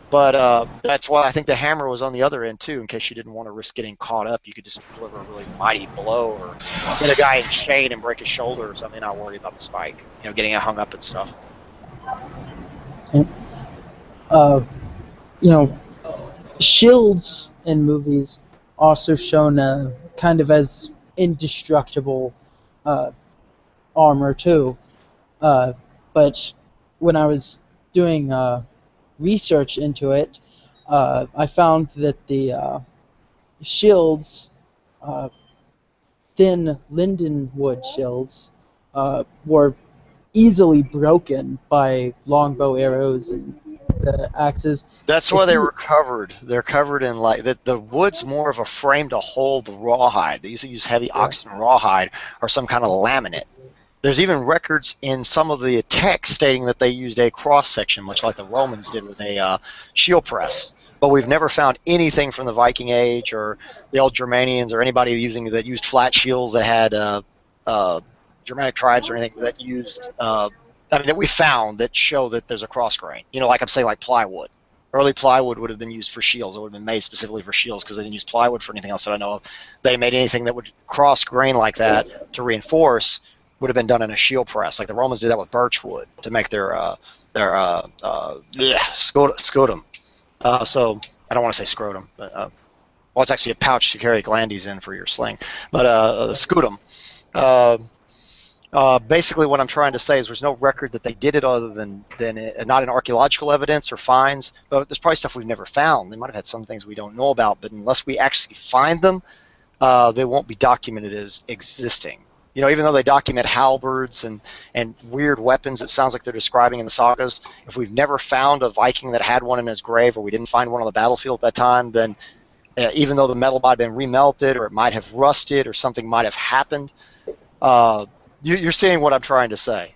but that's why I think the hammer was on the other end too. In case you didn't want to risk getting caught up, you could just deliver a really mighty blow, or get a guy in shade and break his shoulder or something. Not worry about the spike, getting it hung up and stuff. Shields in movies also shown kind of as indestructible armor too. But when I was doing research into it, I found that the shields, thin lindenwood shields, were easily broken by longbow arrows and the axes. That's why they were covered. They're covered in the wood's more of a frame to hold the rawhide. They usually use heavy oxen rawhide or some kind of laminate. There's even records in some of the texts stating that they used a cross section, much like the Romans did with a shield press. But we've never found anything from the Viking Age or the old Germanians or anybody that used flat shields that had Germanic tribes or anything that used. That we found that show that there's a cross grain. Like I'm saying, like plywood. Early plywood would have been used for shields. It would have been made specifically for shields because they didn't use plywood for anything else that I know of. They made anything that would cross grain like that to reinforce would have been done in a shield press. Like the Romans did that with birch wood to make their scotum. So I don't want to say scrotum, but well, it's actually a pouch to carry glandes in for your sling. But the scutum. Basically, what I'm trying to say is there's no record that they did it other than not in archaeological evidence or finds, but there's probably stuff we've never found. They might have had some things we don't know about, but unless we actually find them, they won't be documented as existing. Even though they document halberds and weird weapons, it sounds like they're describing in the sagas. If we've never found a Viking that had one in his grave, or we didn't find one on the battlefield at that time, then even though the metal might have been remelted, or it might have rusted, or something might have happened, Uh, you're seeing what I'm trying to say.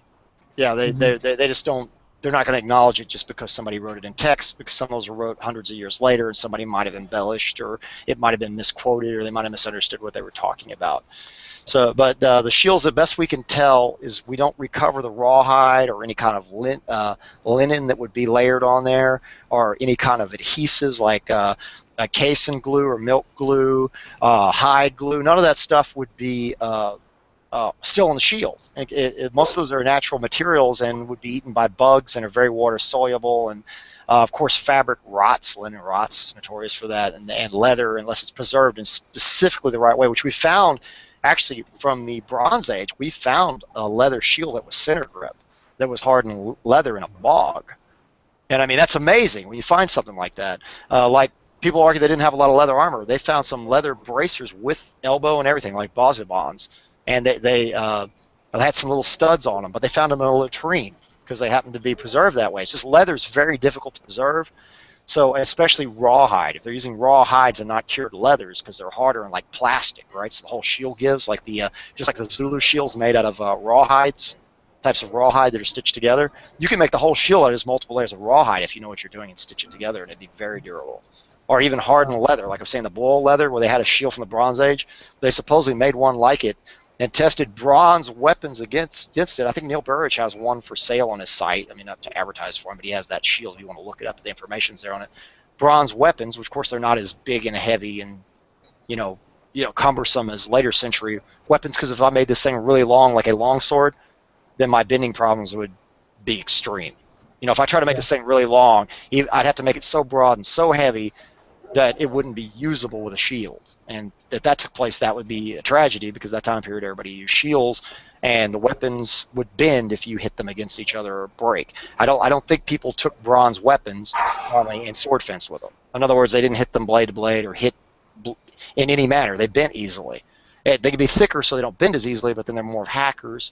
Yeah, Hmm. they just don't. They're not going to acknowledge it just because somebody wrote it in text, because some of those were wrote hundreds of years later, and somebody might have embellished, or it might have been misquoted, or they might have misunderstood what they were talking about. So, but the shields, the best we can tell is we don't recover the rawhide or any kind of linen that would be layered on there, or any kind of adhesives like casein glue or milk glue, hide glue. None of that stuff would be still in the shield. Most of those are natural materials and would be eaten by bugs and are very water soluble. And of course, fabric rots, linen rots, is notorious for that, and leather, unless it's preserved in specifically the right way, which we found actually from the Bronze Age. We found a leather shield that was center grip, that was hardened leather in a bog. And I mean, that's amazing when you find something like that. Like people argue they didn't have a lot of leather armor. They found some leather bracers with elbow and everything, like Bosibons, and they had some little studs on them, but they found them in a latrine because they happened to be preserved that way. It's just leather's very difficult to preserve. So especially rawhide, if they're using raw hides and not cured leathers, because they're harder and like plastic, right? So the whole shield gives, like the just like the Zulu shields made out of rawhides, types of rawhide that are stitched together. You can make the whole shield out of multiple layers of rawhide if you know what you're doing and stitch it together, and it'd be very durable. Or even hardened leather, like I'm saying, the bull leather, where they had a shield from the Bronze Age. They supposedly made one like it and tested bronze weapons against it. I think Neil Burridge has one for sale on his site. I mean, not to advertise for him, but he has that shield if you want to look it up. The information's there on it. Bronze weapons, which of course they're not as big and heavy and you know cumbersome as later century weapons. Because if I made this thing really long, like a long sword, then my bending problems would be extreme. If I try to make Yeah. this thing really long, I'd have to make it so broad and so heavy that it wouldn't be usable with a shield. And if that took place, that would be a tragedy, because that time period everybody used shields, and the weapons would bend if you hit them against each other or break. I don't think people took bronze weapons normally and sword fence with them. In other words, they didn't hit them blade to blade or hit in any manner. They bent easily. They could be thicker so they don't bend as easily, but then they're more of hackers.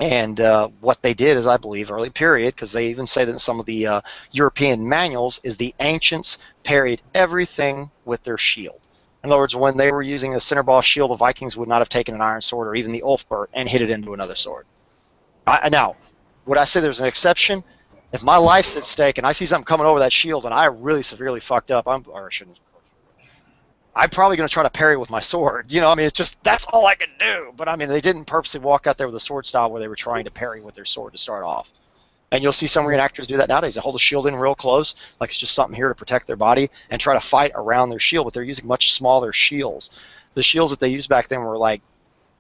And what they did is, I believe, early period, because they even say that in some of the European manuals, is the ancients parried everything with their shield. In other words, when they were using a center ball shield, the Vikings would not have taken an iron sword or even the Ulfbert and hit it into another sword. Now, would I say there's an exception? If my life's at stake and I see something coming over that shield and I really severely fucked up, or I shouldn't, I'm probably going to try to parry with my sword. I mean, it's just, that's all I can do. But I mean, they didn't purposely walk out there with a sword style where they were trying to parry with their sword to start off. And you'll see some Yeah. reenactors do that nowadays. They hold the shield in real close, like it's just something here to protect their body, and try to fight around their shield, but they're using much smaller shields. The shields that they used back then were like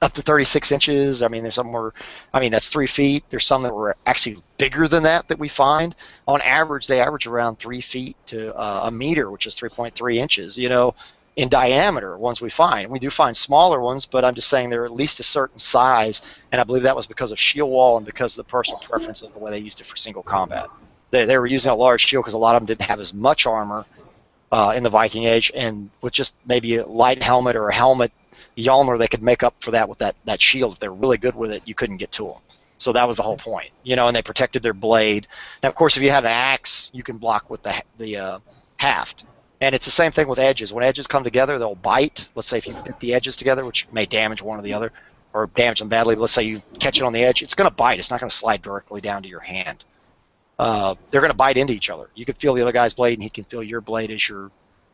up to 36 inches. I mean, there's some were, I mean, that's 3 feet. There's some that were actually bigger than that we find. On average, they average around 3 feet to a meter, which is 3.3 inches, in diameter, ones we find. We do find smaller ones, but I'm just saying they're at least a certain size, and I believe that was because of shield wall and because of the personal preference of the way they used it for single combat. They were using a large shield because a lot of them didn't have as much armor in the Viking Age, and with just maybe a light helmet or a helmet, Yalmer, they could make up for that with that shield. If they're really good with it, you couldn't get to them. So that was the whole point, and they protected their blade. Now, of course, if you had an axe, you can block with the haft. And it's the same thing with edges. When edges come together, they'll bite. Let's say if you hit the edges together, which may damage one or the other, or damage them badly, but let's say you catch it on the edge, it's going to bite. It's not going to slide directly down to your hand. They're going to bite into each other. You can feel the other guy's blade, and he can feel your blade as your...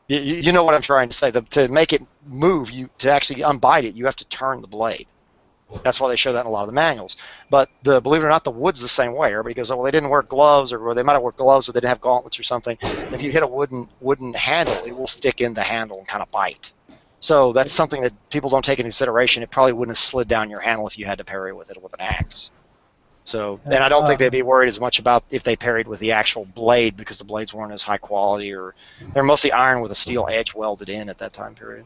You know what I'm trying to say. To make it move, to actually unbite it, you have to turn the blade. That's why they show that in a lot of the manuals. But believe it or not, the wood's the same way. Everybody goes, oh, well, they didn't wear gloves, or they might have worn gloves, or they didn't have gauntlets or something. If you hit a wooden handle, it will stick in the handle and kind of bite. So that's something that people don't take into consideration. It probably wouldn't have slid down your handle if you had to parry with it with an axe. So, and I don't think they'd be worried as much about if they parried with the actual blade, because the blades weren't as high quality, or they're mostly iron with a steel edge welded in at that time period.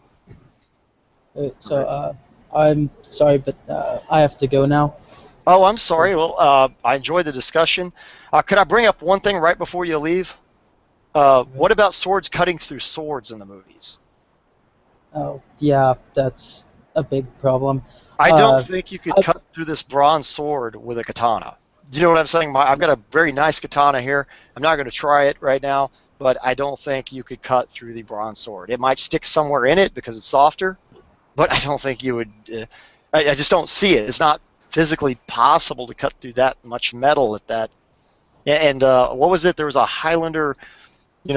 So I'm sorry, but I have to go now. Oh, I'm sorry. Well, I enjoyed the discussion. Could I bring up one thing right before you leave? What about swords cutting through swords in the movies? Oh, yeah, that's a big problem. I don't Uh, think you could I, cut through this bronze sword with a katana. Do you know what I'm saying? I've got a very nice katana here. I'm not going to try it right now, but I don't think you could cut through the bronze sword. It might stick somewhere in it because it's softer, but I don't think you would. I just don't see it. It's not physically possible to cut through that much metal at that. And what was it? There was a Highlander,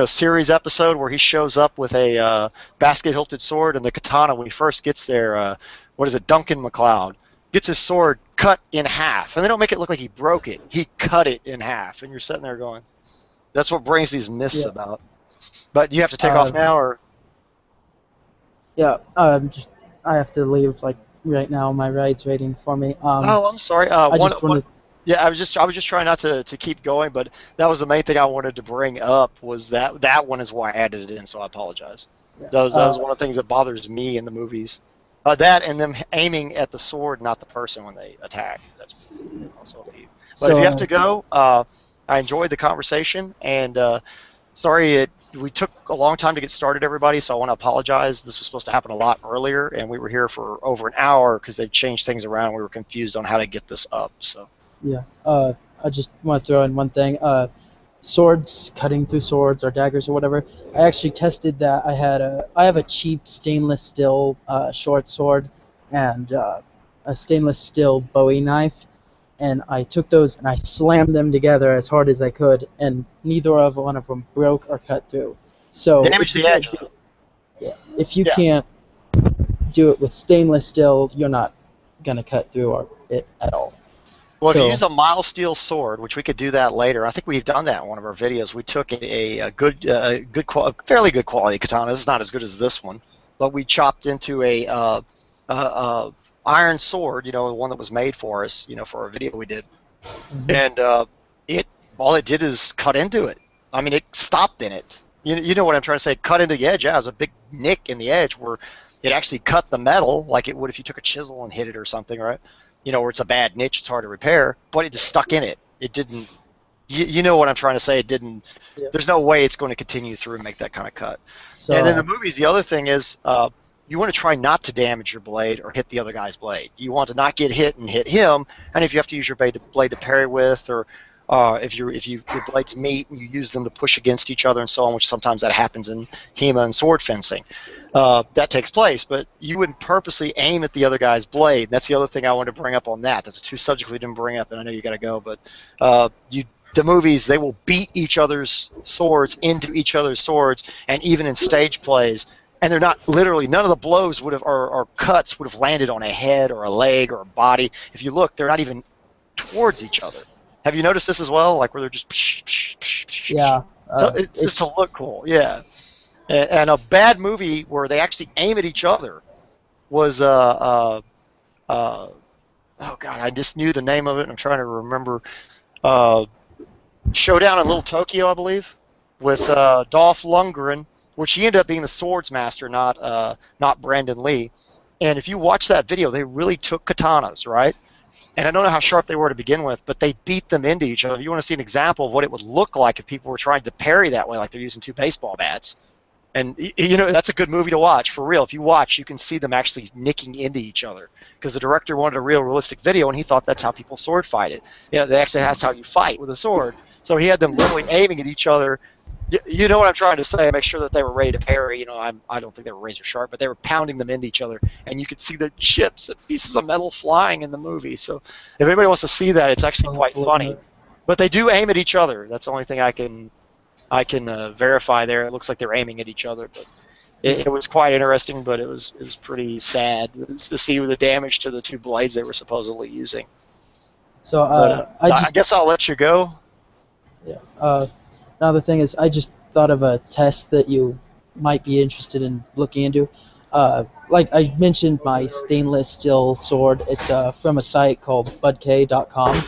series episode where he shows up with a basket-hilted sword and the katana when he first gets there. What is it? Duncan MacLeod gets his sword cut in half, and they don't make it look like he broke it. He cut it in half, and you're sitting there going, "That's what brings these myths Yeah. about." But you have to take off now, or Yeah. I have to leave like right now. My ride's waiting for me. oh, I'm sorry. I just One. wanted. Yeah, I was just trying not to keep going, but that was the main thing I wanted to bring up was that one is why I added it in, so I apologize. Yeah. That was one of the things that bothers me in the movies. That and them aiming at the sword, not the person when they attack. That's also a peeve. But if So you have to go, I enjoyed the conversation, and sorry we took a long time to get started, everybody, so I want to apologize. This was supposed to happen a lot earlier, and we were here for over an hour because they've changed things around. We were confused on how to get this up, so. yeah. I just want to throw in one thing. Swords, cutting through swords or daggers or whatever. I actually tested that. I have a cheap stainless steel short sword and a stainless steel Bowie knife, and I took those and I slammed them together as hard as I could, and neither one of them broke or cut through. So Damage the edge, though. if you Yeah. can't do it with stainless steel, you're not gonna cut through it at all. Well, if you So- use a mild steel sword, which we could do that later, I think we've done that in one of our videos. We took a fairly good quality katana. This is not as good as this one, but we chopped into a iron sword, the one that was made for us, for our video we did, and all it did is cut into it. I mean, it stopped in it. You know what I'm trying to say? Cut into the edge. Yeah, it was a big nick in the edge where it actually cut the metal like it would if you took a chisel and hit it or something, right? Where it's a bad niche, it's hard to repair, but it just stuck in it. It didn't. You know what I'm trying to say? It didn't. Yeah. There's no way it's going to continue through and make that kind of cut. So, And then the movies, the other thing is, you want to try not to damage your blade or hit the other guy's blade. You want to not get hit and hit him. And if you have to use your blade to parry with, or if your blades meet and you use them to push against each other and so on, which sometimes that happens in HEMA and sword fencing, that takes place. But you wouldn't purposely aim at the other guy's blade. That's the other thing I wanted to bring up on that. That's two subjects we didn't bring up, and I know you got to go, but the movies, they will beat each other's swords into each other's swords, and even in stage plays, and they're not literally, none of the blows would have or cuts would have landed on a head or a leg or a body. If you look, they're not even towards each other. Have you noticed this as well? Like where they're just yeah, it's just to look cool, yeah. And a bad movie where they actually aim at each other was oh god, I just knew the name of it and I'm trying to remember. Showdown in Little Tokyo, I believe, with Dolph Lundgren, which he ended up being the swords master, not Brandon Lee. And if you watch that video, they really took katanas, right? And I don't know how sharp they were to begin with, but they beat them into each other. If you want to see an example of what it would look like if people were trying to parry that way, like they're using two baseball bats. And that's a good movie to watch, for real. If you watch, you can see them actually nicking into each other. Because the director wanted a real realistic video, and he thought that's how people sword fight it. That's how you fight with a sword. So he had them literally aiming at each other. You know what I'm trying to say? Make sure that they were ready to parry. I don't think they were razor sharp, but they were pounding them into each other, and you could see the chips and pieces of metal flying in the movie. So if anybody wants to see that, it's actually quite funny. But they do aim at each other. That's the only thing I can verify there. It looks like they're aiming at each other, but it was quite interesting. But it was pretty sad to see the damage to the two blades they were supposedly using. So I guess I'll let you go. Yeah. Now the thing is, I just thought of a test that you might be interested in looking into. Like I mentioned, my stainless steel sword. It's from a site called budk.com,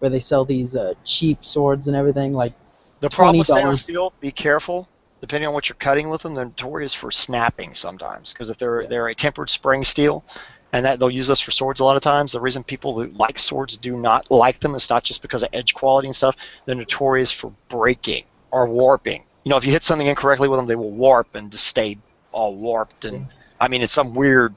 where they sell these cheap swords and everything. Like the problem with $20. stainless steel, be careful. Depending on what you're cutting with them, they're notorious for snapping sometimes. Because if they're a tempered spring steel, and that they'll use this for swords a lot of times. The reason people who like swords do not like them is not just because of edge quality and stuff. They're notorious for breaking or warping. If you hit something incorrectly with them, they will warp and just stay all warped. And I mean, it's some weird,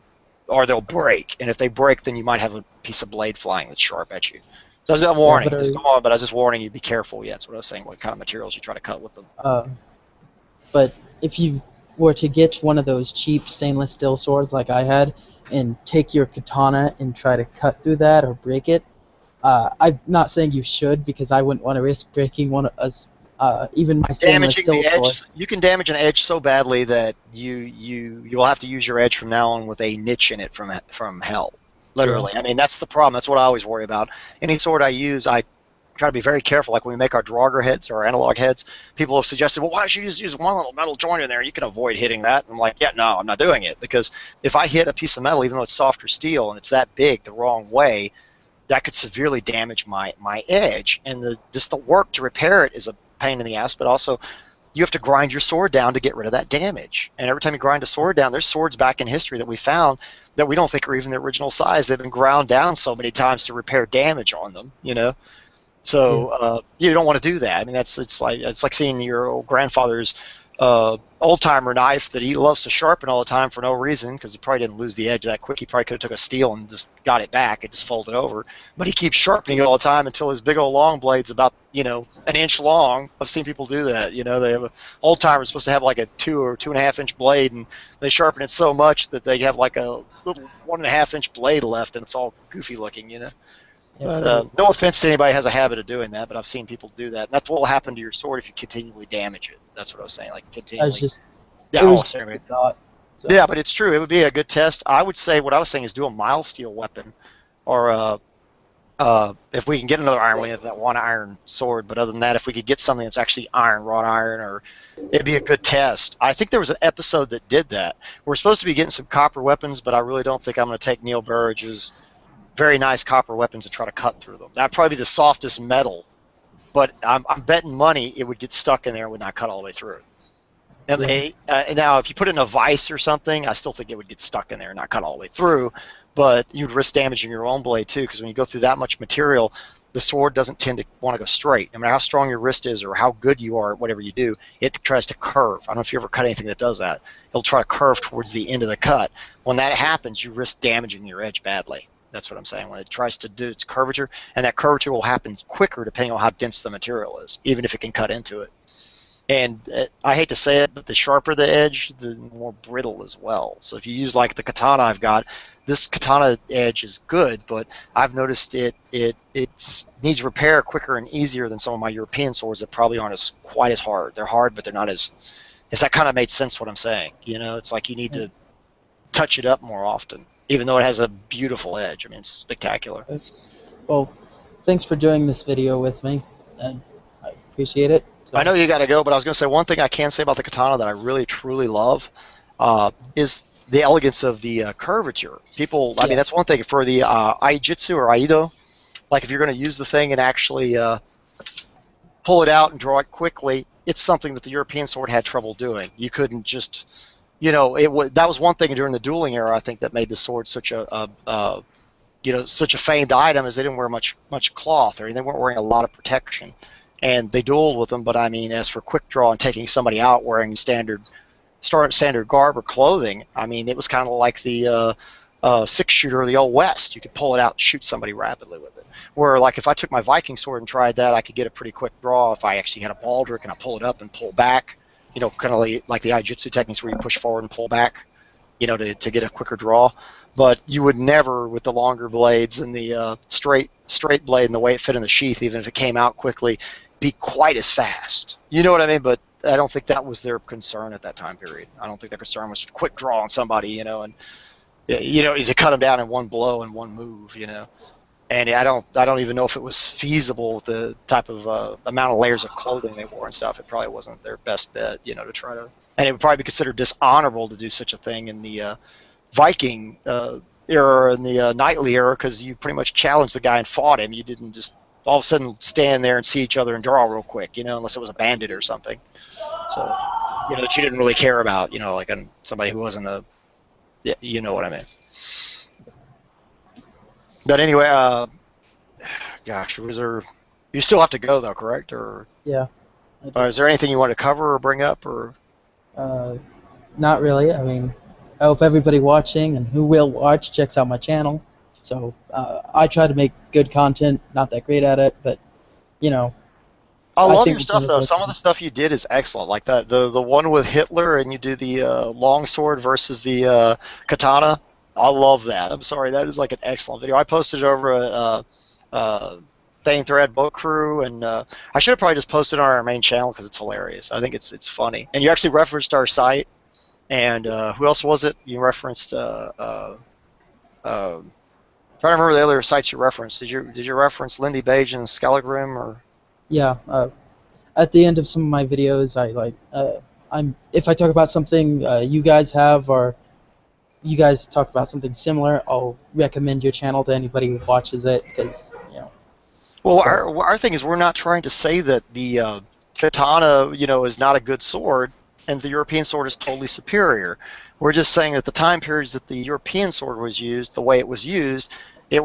or they'll break. And if they break, then you might have a piece of blade flying that's sharp at you. So I'm warning. Just go on, but I was just warning you. Be careful. Yeah, that's what I was saying. What kind of materials you try to cut with them. But if you were to get one of those cheap stainless steel swords like I had, and take your katana and try to cut through that or break it. I'm not saying you should, because I wouldn't want to risk breaking one of us, even my stainless Damaging steel the sword. edge, you can damage an edge so badly that you'll have to use your edge from now on with a niche in it from hell. Literally, Yeah. I mean that's the problem. That's what I always worry about. Any sword I use, I try to be very careful. Like when we make our Draugr heads or analog heads, people have suggested, well, why don't you just use one little metal joint in there? You can avoid hitting that. And I'm like, yeah, no, I'm not doing it, because if I hit a piece of metal, even though it's softer steel and it's that big the wrong way, that could severely damage my edge. And just the work to repair it is a pain in the ass, but also you have to grind your sword down to get rid of that damage. And every time you grind a sword down, there's swords back in history that we found that we don't think are even the original size. They've been ground down so many times to repair damage on them, you know. Yeah. So you don't want to do that. I mean, it's like seeing your old grandfather's old timer knife that he loves to sharpen all the time for no reason, because he probably didn't lose the edge that quick. He probably could have took a steel and just got it back and just folded over. But he keeps sharpening it all the time until his big old long blade's about an inch long. I've seen people do that. They have old timers supposed to have like a 2 or 2.5 inch blade, and they sharpen it so much that they have like a little 1.5 inch blade left, and it's all goofy looking. Yeah. But no offense to anybody who has a habit of doing that, but I've seen people do that. And that's what will happen to your sword if you continually damage it. That's what I was saying, like I was continually. just Yeah, it was oh, just sorry. a thought. So Yeah, but it's true. It would be a good test. I would say what I was saying is do a mild steel weapon, or if we can get another iron, we have that one iron sword. But other than that, if we could get something that's actually iron, wrought iron, or it'd be a good test. I think there was an episode that did that. We're supposed to be getting some copper weapons, but I really don't think I'm going to take Neil Burridge's very nice copper weapons and try to cut through them. That'd probably be the softest metal, but I'm betting money it would get stuck in there and would not cut all the way through. And yeah. now, if you put it in a vise or something, I still think it would get stuck in there and not cut all the way through. But you'd risk damaging your own blade too, because when you go through that much material, the sword doesn't tend to want to go straight. No matter how strong your wrist is or how good you are at whatever you do, it tries to curve. I don't know if you ever cut anything that does that. It'll try to curve towards the end of the cut. When that happens, you risk damaging your edge badly. That's what I'm saying. When it tries to do its curvature, and that curvature will happen quicker depending on how dense the material is, even if it can cut into it. And I hate to say it, but the sharper the edge, the more brittle as well. So if you use like the katana I've got, this katana edge is good, but I've noticed it needs repair quicker and easier than some of my European swords that probably aren't quite as hard. They're hard, but they're not as. If that kind of made sense, what I'm saying, it's like you need to touch it up more often, even though it has a beautiful edge. I mean, it's spectacular. Well, thanks for doing this video with me, and I appreciate it. So, I know you got to go, but I was going to say one thing I can say about the katana that I really truly love is the elegance of the curvature. People, I mean, that's one thing for the aijitsu or aido. Like if you're going to use the thing and actually pull it out and draw it quickly, it's something that the European sword had trouble doing. You couldn't just, that was one thing during the dueling era, I think, that made the sword such such a famed item, is they didn't wear much cloth, or they weren't wearing a lot of protection. And they dueled with them, but I mean, as for quick draw and taking somebody out wearing standard garb or clothing, I mean, it was kind of like the 6-shooter of the Old West. You could pull it out and shoot somebody rapidly with it. Where, like, if I took my Viking sword and tried that, I could get a pretty quick draw if I actually had a baldric and I pull it up and pull back, kind of like the aijitsu techniques where you push forward and pull back, to get a quicker draw. But you would never, with the longer blades and the straight blade and the way it fit in the sheath, even if it came out quickly, be quite as fast. You know what I mean? But I don't think that was their concern at that time period. I don't think their concern was quick draw on somebody, and to cut them down in one blow and one move, And I don't even know if it was feasible with the type of amount of layers of clothing they wore and stuff. It probably wasn't their best bet, to try to. And it would probably be considered dishonorable to do such a thing in the Viking era and the knightly era, because you pretty much challenged the guy and fought him. You didn't just all of a sudden stand there and see each other and draw real quick, unless it was a bandit or something. So, that you didn't really care about, like somebody who wasn't a, you know what I mean. But anyway, gosh, you still have to go though, correct? Or yeah. is there anything you want to cover or bring up, or? Not really. I mean, I hope everybody watching and who will watch checks out my channel. So I try to make good content. Not that great at it, but I love think your stuff though. Some of the stuff you did is excellent. Like the one with Hitler, and you do the longsword versus the katana. I love that. I'm sorry, that is like an excellent video. I posted it over Thrand Boat Crew, and I should have probably just posted it on our main channel because it's hilarious. I think it's funny. And you actually referenced our site, and who else was it? You referenced. Trying to remember the other sites you referenced. Did you reference Lindy Page and Scaligrim or? Yeah. At the end of some of my videos, if I talk about something you guys have, or you guys talk about something similar, I'll recommend your channel to anybody who watches it, because Well, So, our thing is we're not trying to say that the katana, is not a good sword, and the European sword is totally superior. We're just saying that the time periods that the European sword was used, the way it was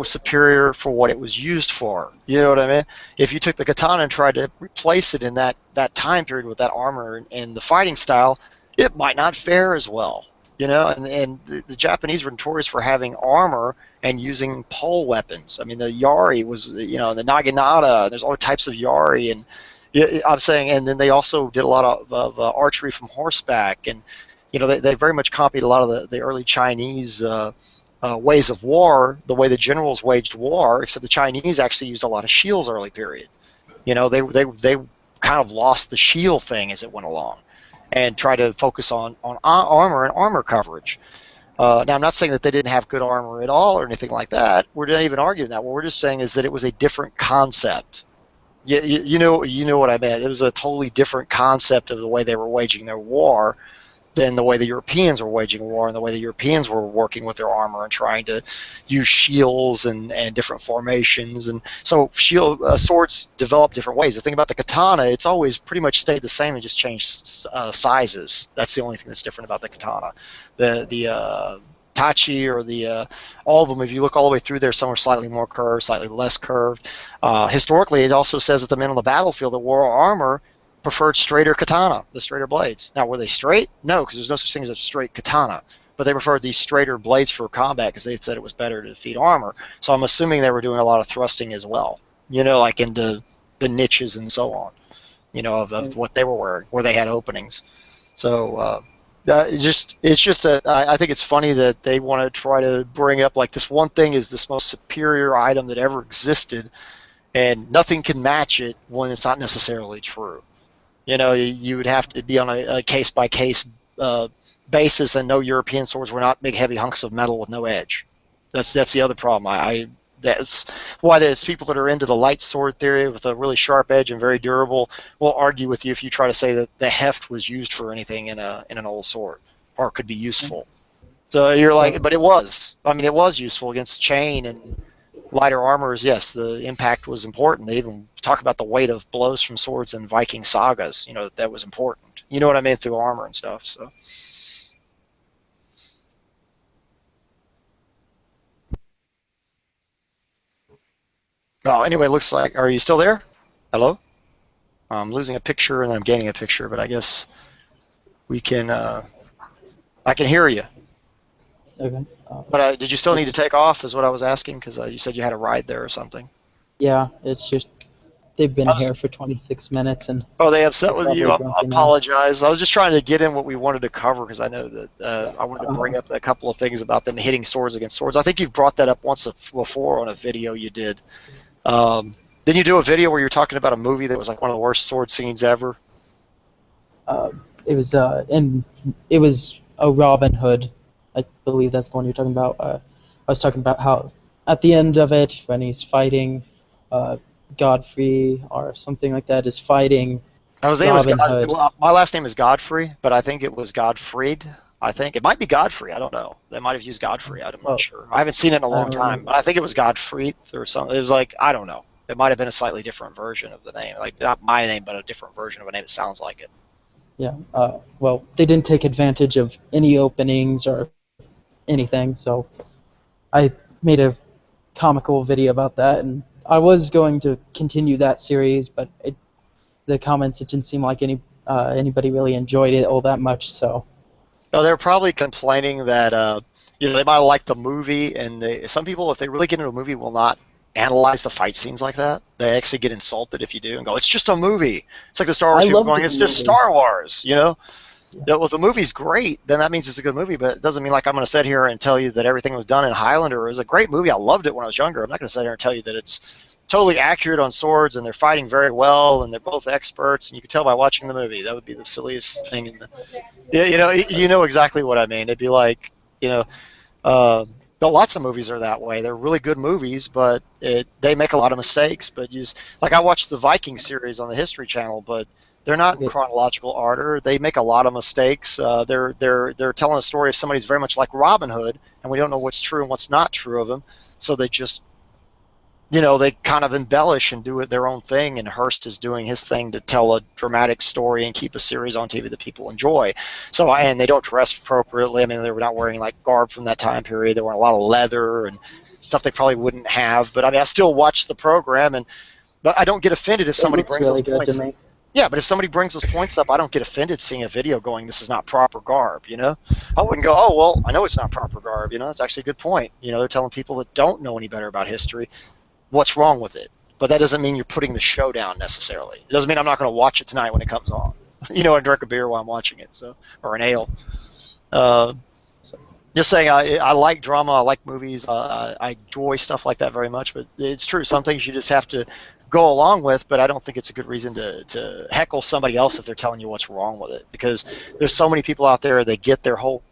superior for what it was used for. You know what I mean? If you took the katana and tried to replace it in that time period with that armor and the fighting style, it might not fare as well. And the Japanese were notorious for having armor and using pole weapons. I mean, the yari was, the naginata. There's all types of yari, and I'm saying, and then they also did a lot of archery from horseback, and they very much copied a lot of the early Chinese ways of war, the way the generals waged war. Except the Chinese actually used a lot of shields early period. They kind of lost the shield thing as it went along, and try to focus on armor and armor coverage. Now, I'm not saying that they didn't have good armor at all or anything like that. We're not even arguing that. What we're just saying is that it was a different concept. You know what I meant. It was a totally different concept of the way they were waging their war than the way the Europeans were waging war, and the way the Europeans were working with their armor and trying to use shields and different formations. And so swords develop different ways. The thing about the katana, it's always pretty much stayed the same and just changed sizes. That's the only thing that's different about the katana. The tachi, or all of them, if you look all the way through there, some are slightly more curved, slightly less curved. Historically, it also says that the men on the battlefield that wore armor preferred straighter katana, the straighter blades. Now, were they straight? No, because there's no such thing as a straight katana. But they preferred these straighter blades for combat because they said it was better to defeat armor. So I'm assuming they were doing a lot of thrusting as well, like into the niches and so on, of what they were wearing, where they had openings. So I think it's funny that they want to try to bring up like this one thing is this most superior item that ever existed, and nothing can match it when it's not necessarily true. You would have to be on a case-by-case basis, and no European swords were not big, heavy hunks of metal with no edge. That's the other problem. That's why there's people that are into the light sword theory with a really sharp edge and very durable will argue with you if you try to say that the heft was used for anything in an old sword or could be useful. So you're like, but it was. I mean, it was useful against chain and lighter armors. Yes, the impact was important. They even talk about the weight of blows from swords in Viking sagas. That was important. You know what I mean, through armor and stuff. So. Oh, anyway, it looks like. Are you still there? Hello? I'm losing a picture and then I'm gaining a picture, but I guess we can. I can hear you. okay. But did you still need to take off? Is what I was asking, because you said you had a ride there or something. Yeah, it's just they've been here for 26 minutes, and oh, they upset they're with probably you? I grumpy now. apologize. I was just trying to get in what we wanted to cover, because I know that I wanted to bring up a couple of things about them hitting swords against swords. I think you've brought that up once before on a video you did. Didn't you do a video where you were talking about a movie that was like one of the worst sword scenes ever? It was a Robin Hood. I believe that's the one you're talking about. I was talking about how at the end of it, when he's fighting Godfrey or something like that, is fighting His name was Robin Hood. well, my last name is Godfrey, but I think it was Godfried. I think it might be Godfrey. I don't know. They might have used Godfrey. I'm not sure. I haven't seen it in a long time, but I think it was Godfried or something. It was like, I don't know. It might have been a slightly different version of the name, like not my name, but a different version of a name that sounds like it. Yeah. Well, they didn't take advantage of any openings or anything, so I made a comical video about that, and I was going to continue that series, but the comments, it didn't seem like anybody really enjoyed it all that much, so. No, they're probably complaining that they might have liked the movie, and some people, if they really get into a movie, will not analyze the fight scenes like that. They actually get insulted if you do and go, "It's just a movie." It's like the Star Wars people going, "It's just Star Wars," Yeah, well, if the movie's great, then that means it's a good movie, but it doesn't mean like I'm going to sit here and tell you that everything was done in Highlander is a great movie. I loved it when I was younger. I'm not going to sit here and tell you that it's totally accurate on swords and they're fighting very well and they're both experts and you can tell by watching the movie. That would be the silliest thing. Yeah, you know exactly what I mean. It'd be like, you know, lots of movies are that way. They're really good movies, but they make a lot of mistakes. But like I watched the Viking series on the History Channel, but they're not in chronological order. They make a lot of mistakes. They're telling a story of somebody who's very much like Robin Hood, and we don't know what's true and what's not true of him. So they just, they kind of embellish and do it their own thing. And Hearst is doing his thing to tell a dramatic story and keep a series on TV that people enjoy. So and they don't dress appropriately. I mean, they were not wearing like garb from that time period. They were wearing a lot of leather and stuff they probably wouldn't have. But I mean, I still watch the program, but I don't get offended if somebody brings those points. Yeah, but if somebody brings those points up, I don't get offended seeing a video going, this is not proper garb, I wouldn't go, oh, well, I know it's not proper garb, that's actually a good point. They're telling people that don't know any better about history what's wrong with it. But that doesn't mean you're putting the show down necessarily. It doesn't mean I'm not going to watch it tonight when it comes on. And drink a beer while I'm watching it, or an ale. Just saying, I like drama, I like movies, I enjoy stuff like that very much, but it's true, some things you just have to go along with, but I don't think it's a good reason to heckle somebody else if they're telling you what's wrong with it, because there's so many people out there that get their whole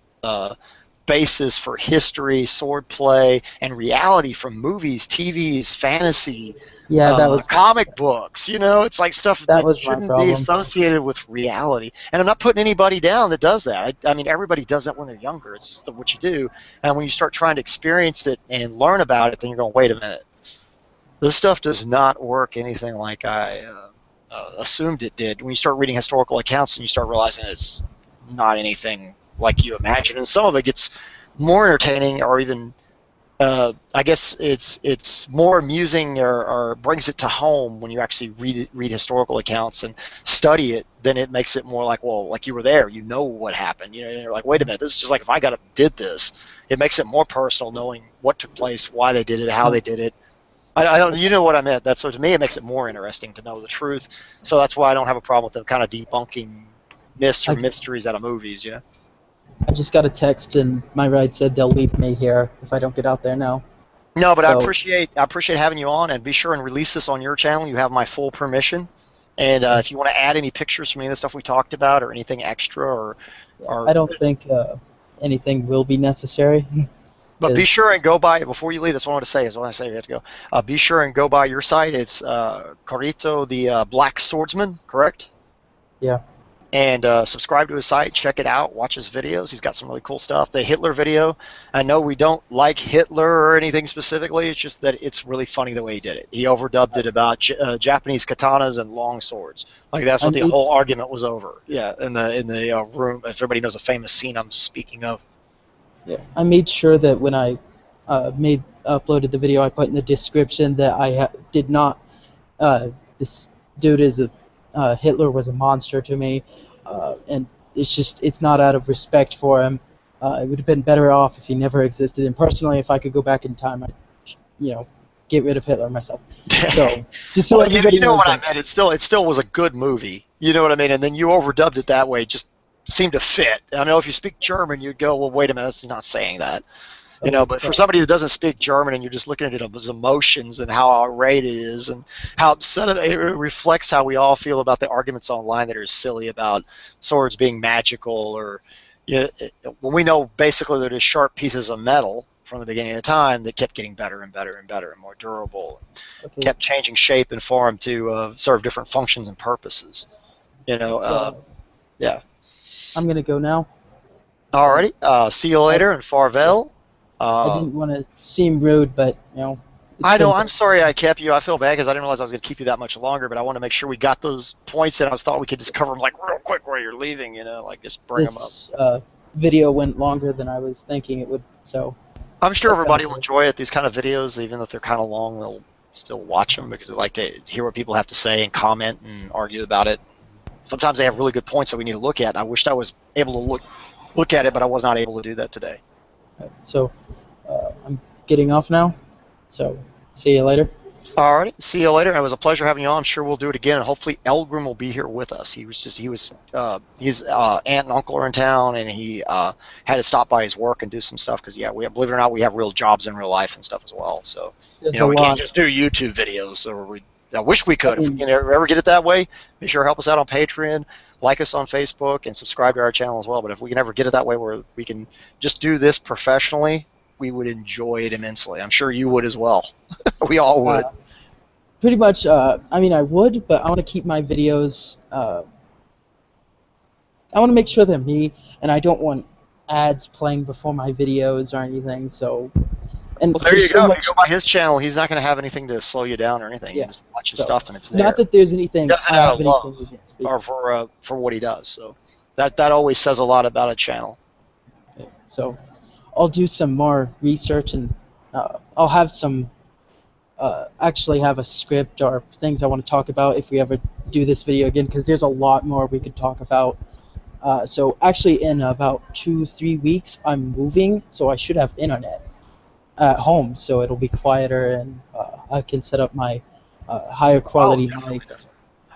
basis for history, swordplay, and reality from movies, TVs, fantasy, that was comic books. It's like stuff that shouldn't be associated with reality. And I'm not putting anybody down that does that. I mean, everybody does that when they're younger. It's just what you do. And when you start trying to experience it and learn about it, then you're going, wait a minute. This stuff does not work anything like I assumed it did. When you start reading historical accounts and you start realizing it's not anything like you imagine, and some of it gets more entertaining, or even I guess it's more amusing, or brings it to home when you actually read historical accounts and study it. Then it makes it more like, well, like you were there, what happened. You're like, wait a minute, this is just like if I did this. It makes it more personal, knowing what took place, why they did it, how they did it. I don't, you know what I meant. So to me, it makes it more interesting to know the truth. So that's why I don't have a problem with them kind of debunking myths or mysteries out of movies. I just got a text, and my ride said they'll leave me here if I don't get out there now. No, but I appreciate having you on, and be sure and release this on your channel. You have my full permission. And if you want to add any pictures from any of the stuff we talked about, or anything extra, or I don't think anything will be necessary. But be sure and go by, before you leave, that's what I want to say, is when I say you have to go. Be sure and go by your site. It's Kirito the Black Swordsmen, correct? Yeah. And subscribe to his site, check it out, watch his videos. He's got some really cool stuff. The Hitler video, I know we don't like Hitler or anything specifically, it's just that it's really funny the way he did it. He overdubbed it about Japanese katanas and long swords. Like, that's what the whole argument was over. Yeah, in the room, if everybody knows a famous scene I'm speaking of. Yeah, I made sure that when I uploaded the video, I put in the description that I did not. This dude Hitler was a monster to me, and it's not out of respect for him. It would have been better off if he never existed. And personally, if I could go back in time, I'd, get rid of Hitler myself. So just so everybody knows what I meant. It still was a good movie. You know what I mean? And then you overdubbed it that way. Just seemed to fit. I know if you speak German, you'd go, well, wait a minute, this is not saying that. But for somebody that doesn't speak German, and you're just looking at his emotions and how irate it is and how upset it reflects how we all feel about the arguments online that are silly about swords being magical, or when we know basically they're just sharp pieces of metal from the beginning of the time that kept getting better and better and better and more durable, and kept changing shape and form to serve different functions and purposes. Yeah. I'm gonna go now. Alrighty. See you later, and farewell. I didn't want to seem rude, but I know. I'm sorry I kept you. I feel bad because I didn't realize I was going to keep you that much longer. But I want to make sure we got those points in. I thought we could just cover them like real quick while you're leaving. Like just bring them up. Video went longer than I was thinking it would. So I'm sure everybody will enjoy it. These kind of videos, even if they're kind of long, they'll still watch them because they like to hear what people have to say and comment and argue about it. Sometimes they have really good points that we need to look at. I wished I was able to look at it, but I was not able to do that today. So I'm getting off now. So see you later. All right. See you later. It was a pleasure having you on. I'm sure we'll do it again, and hopefully Elgrim will be here with us. His aunt and uncle are in town, and he had to stop by his work and do some stuff because, yeah, believe it or not, we have real jobs in real life and stuff as well. So, There's a we can't lot. just do YouTube videos. I wish we I could. If we mean, can ever get it that way, be sure to help us out on Patreon, like us on Facebook, and subscribe to our channel as well. But if we can ever get it that way where we can just do this professionally, we would enjoy it immensely. I'm sure you would as well. We all would. uh, pretty much. I mean, I would, but I want to keep my videos. I want to make sure they're me, and I don't want ads playing before my videos or anything. So, and Well, there there's you so go. If you much. go by his channel, he's not going to have anything to slow you down or anything. You Yeah. can just watch his So, stuff and it's not there. that there's He anything does it I out have of love, anything against, but or for what he does. So that always says a lot about a channel. yeah. So, I'll do some more research, and I'll have some. Actually, have a script or things I want to talk about if we ever do this video again, because there's a lot more we could talk about. So actually, in about 2-3 weeks, I'm moving, so I should have internet at home, so it'll be quieter, and I can set up my higher Oh, quality mic. definitely, definitely.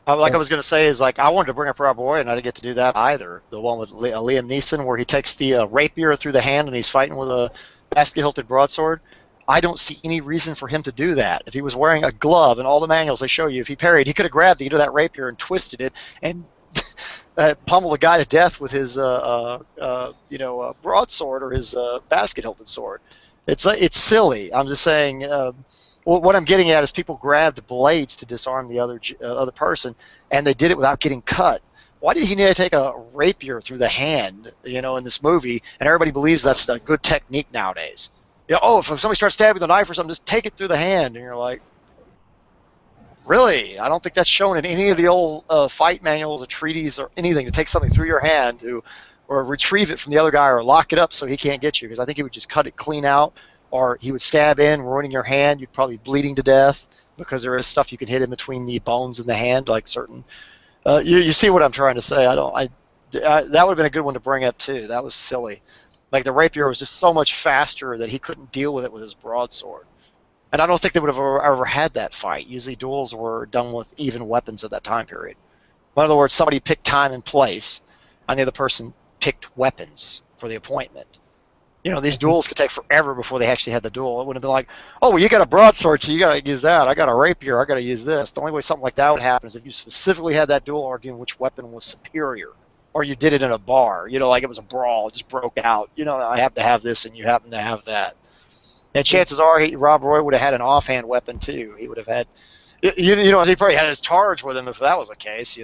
Like I So was going to say is like I wanted to bring up Rob Roy and I didn't get to do that either. The one with Liam Neeson where he takes the rapier through the hand and he's fighting with a basket-hilted broadsword. I don't see any reason for him to do that. If he was wearing a glove, and all the manuals they show you, if he parried, he could have grabbed the end of that rapier and twisted it and pummeled a guy to death with his broadsword or his basket-hilted sword. It's silly. I'm just saying. What I'm getting at is people grabbed blades to disarm the other person, and they did it without getting cut. Why did he need to take a rapier through the hand, in this movie? And everybody believes that's a good technique nowadays. If somebody starts stabbing with a knife or something, just take it through the hand. And you're like, really? I don't think that's shown in any of the old fight manuals or treaties or anything to take something through your hand or retrieve it from the other guy or lock it up so he can't get you. Because I think he would just cut it clean out, or he would stab in, ruining your hand. You'd probably be bleeding to death because there is stuff you can hit in between the bones and the hand, like certain. You see what I'm trying to say? That would have been a good one to bring up too. That was silly. Like the rapier was just so much faster that he couldn't deal with it with his broadsword. And I don't think they would have ever had that fight. Usually duels were done with even weapons at that time period. In other words, somebody picked time and place, and the other person picked weapons for the appointment. These duels could take forever before they actually had the duel. It would have been like, oh, well, you got a broadsword, so you got to use that. I got a rapier, I got to use this. The only way something like that would happen is if you specifically had that duel arguing which weapon was superior, or you did it in a bar. Like it was a brawl, it just broke out. I have to have this, and you happen to have that. And chances are, Rob Roy would have had an offhand weapon too. He would have had, he probably had his charge with him if that was the case.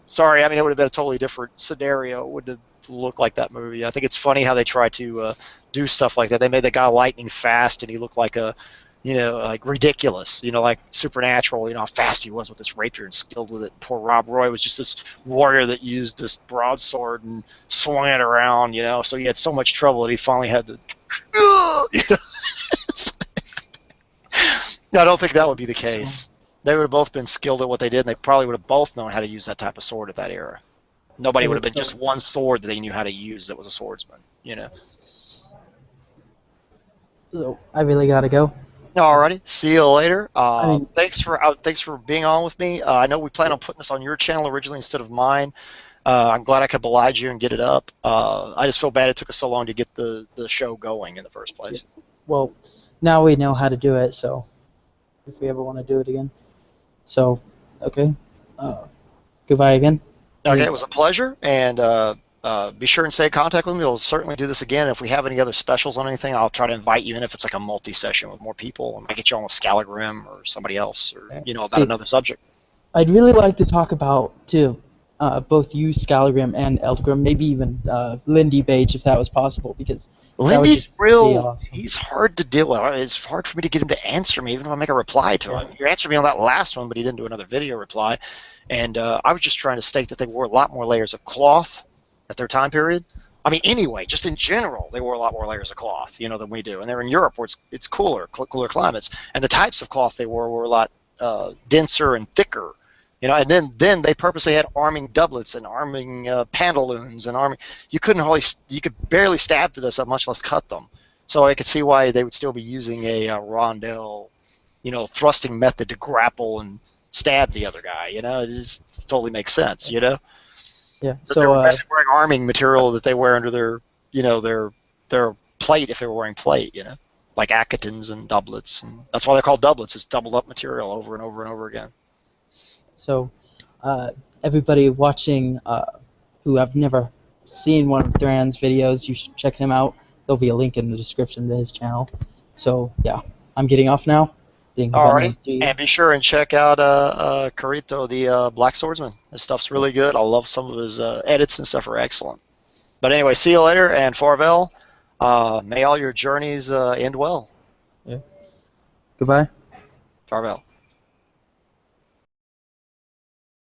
Sorry, I mean it would have been a totally different scenario. It wouldn't have looked like that movie. I think it's funny how they try to do stuff like that. They made the guy lightning fast, and he looked like like ridiculous. Like Supernatural. How fast he was with this rapier and skilled with it. Poor Rob Roy was just this warrior that used this broadsword and swung it around. So he had so much trouble that he finally had to. I don't think that would be the case. They would have both been skilled at what they did, and they probably would have both known how to use that type of sword at that era. Nobody would have been just one sword that they knew how to use that was a swordsman. So I really gotta go. Alrighty, see you later. I mean, Thanks for being on with me. I know we plan on putting this on your channel originally instead of mine. I'm glad I could oblige you and get it up. I just feel bad it took us so long to get the show going in the first place. well, now we know how to do it. So if we ever want to do it again, so okay. Goodbye again. Okay, it was a pleasure, and be sure and stay in contact with me. We'll certainly do this again. If we have any other specials on anything, I'll try to invite you in if it's like a multi-session with more people. I might get you on with Scalagrim or somebody else, or about another subject. I'd really like to talk about too, both you, Scalagrim, and Eldgrim, maybe even Lindy Bage if that was possible, because Lindy's awesome. He's hard to deal with. It's hard for me to get him to answer me, even if I make a reply to him. He answered me on that last one, but he didn't do another video reply. And I was just trying to state that they wore a lot more layers of cloth at their time period. I mean, anyway, just in general, they wore a lot more layers of cloth, than we do. And they're in Europe where it's cooler climates. And the types of cloth they wore were a lot denser and thicker. And then they purposely had arming doublets and arming pantaloons and arming. You could barely stab through this, much less cut them. So I could see why they would still be using a rondelle thrusting method to grapple and stab the other guy. It just totally makes sense. Yeah. But they were So basically wearing arming material that they wear under their plate if they were wearing plate. Like akatans and doublets, and that's why they're called doublets. It's doubled up material over and over and over again. so everybody watching who have never seen one of Thrand's videos, you should check him out. There'll be a link in the description to his channel. So yeah, I'm getting off now. Didn't give that Alrighty, name to you. and be sure and check out Kirito the Black Swordsman. His stuff's really good. I love some of his edits and stuff are excellent. But anyway, see you later, and farewell. May all your journeys end well. Yeah. Goodbye. Farewell.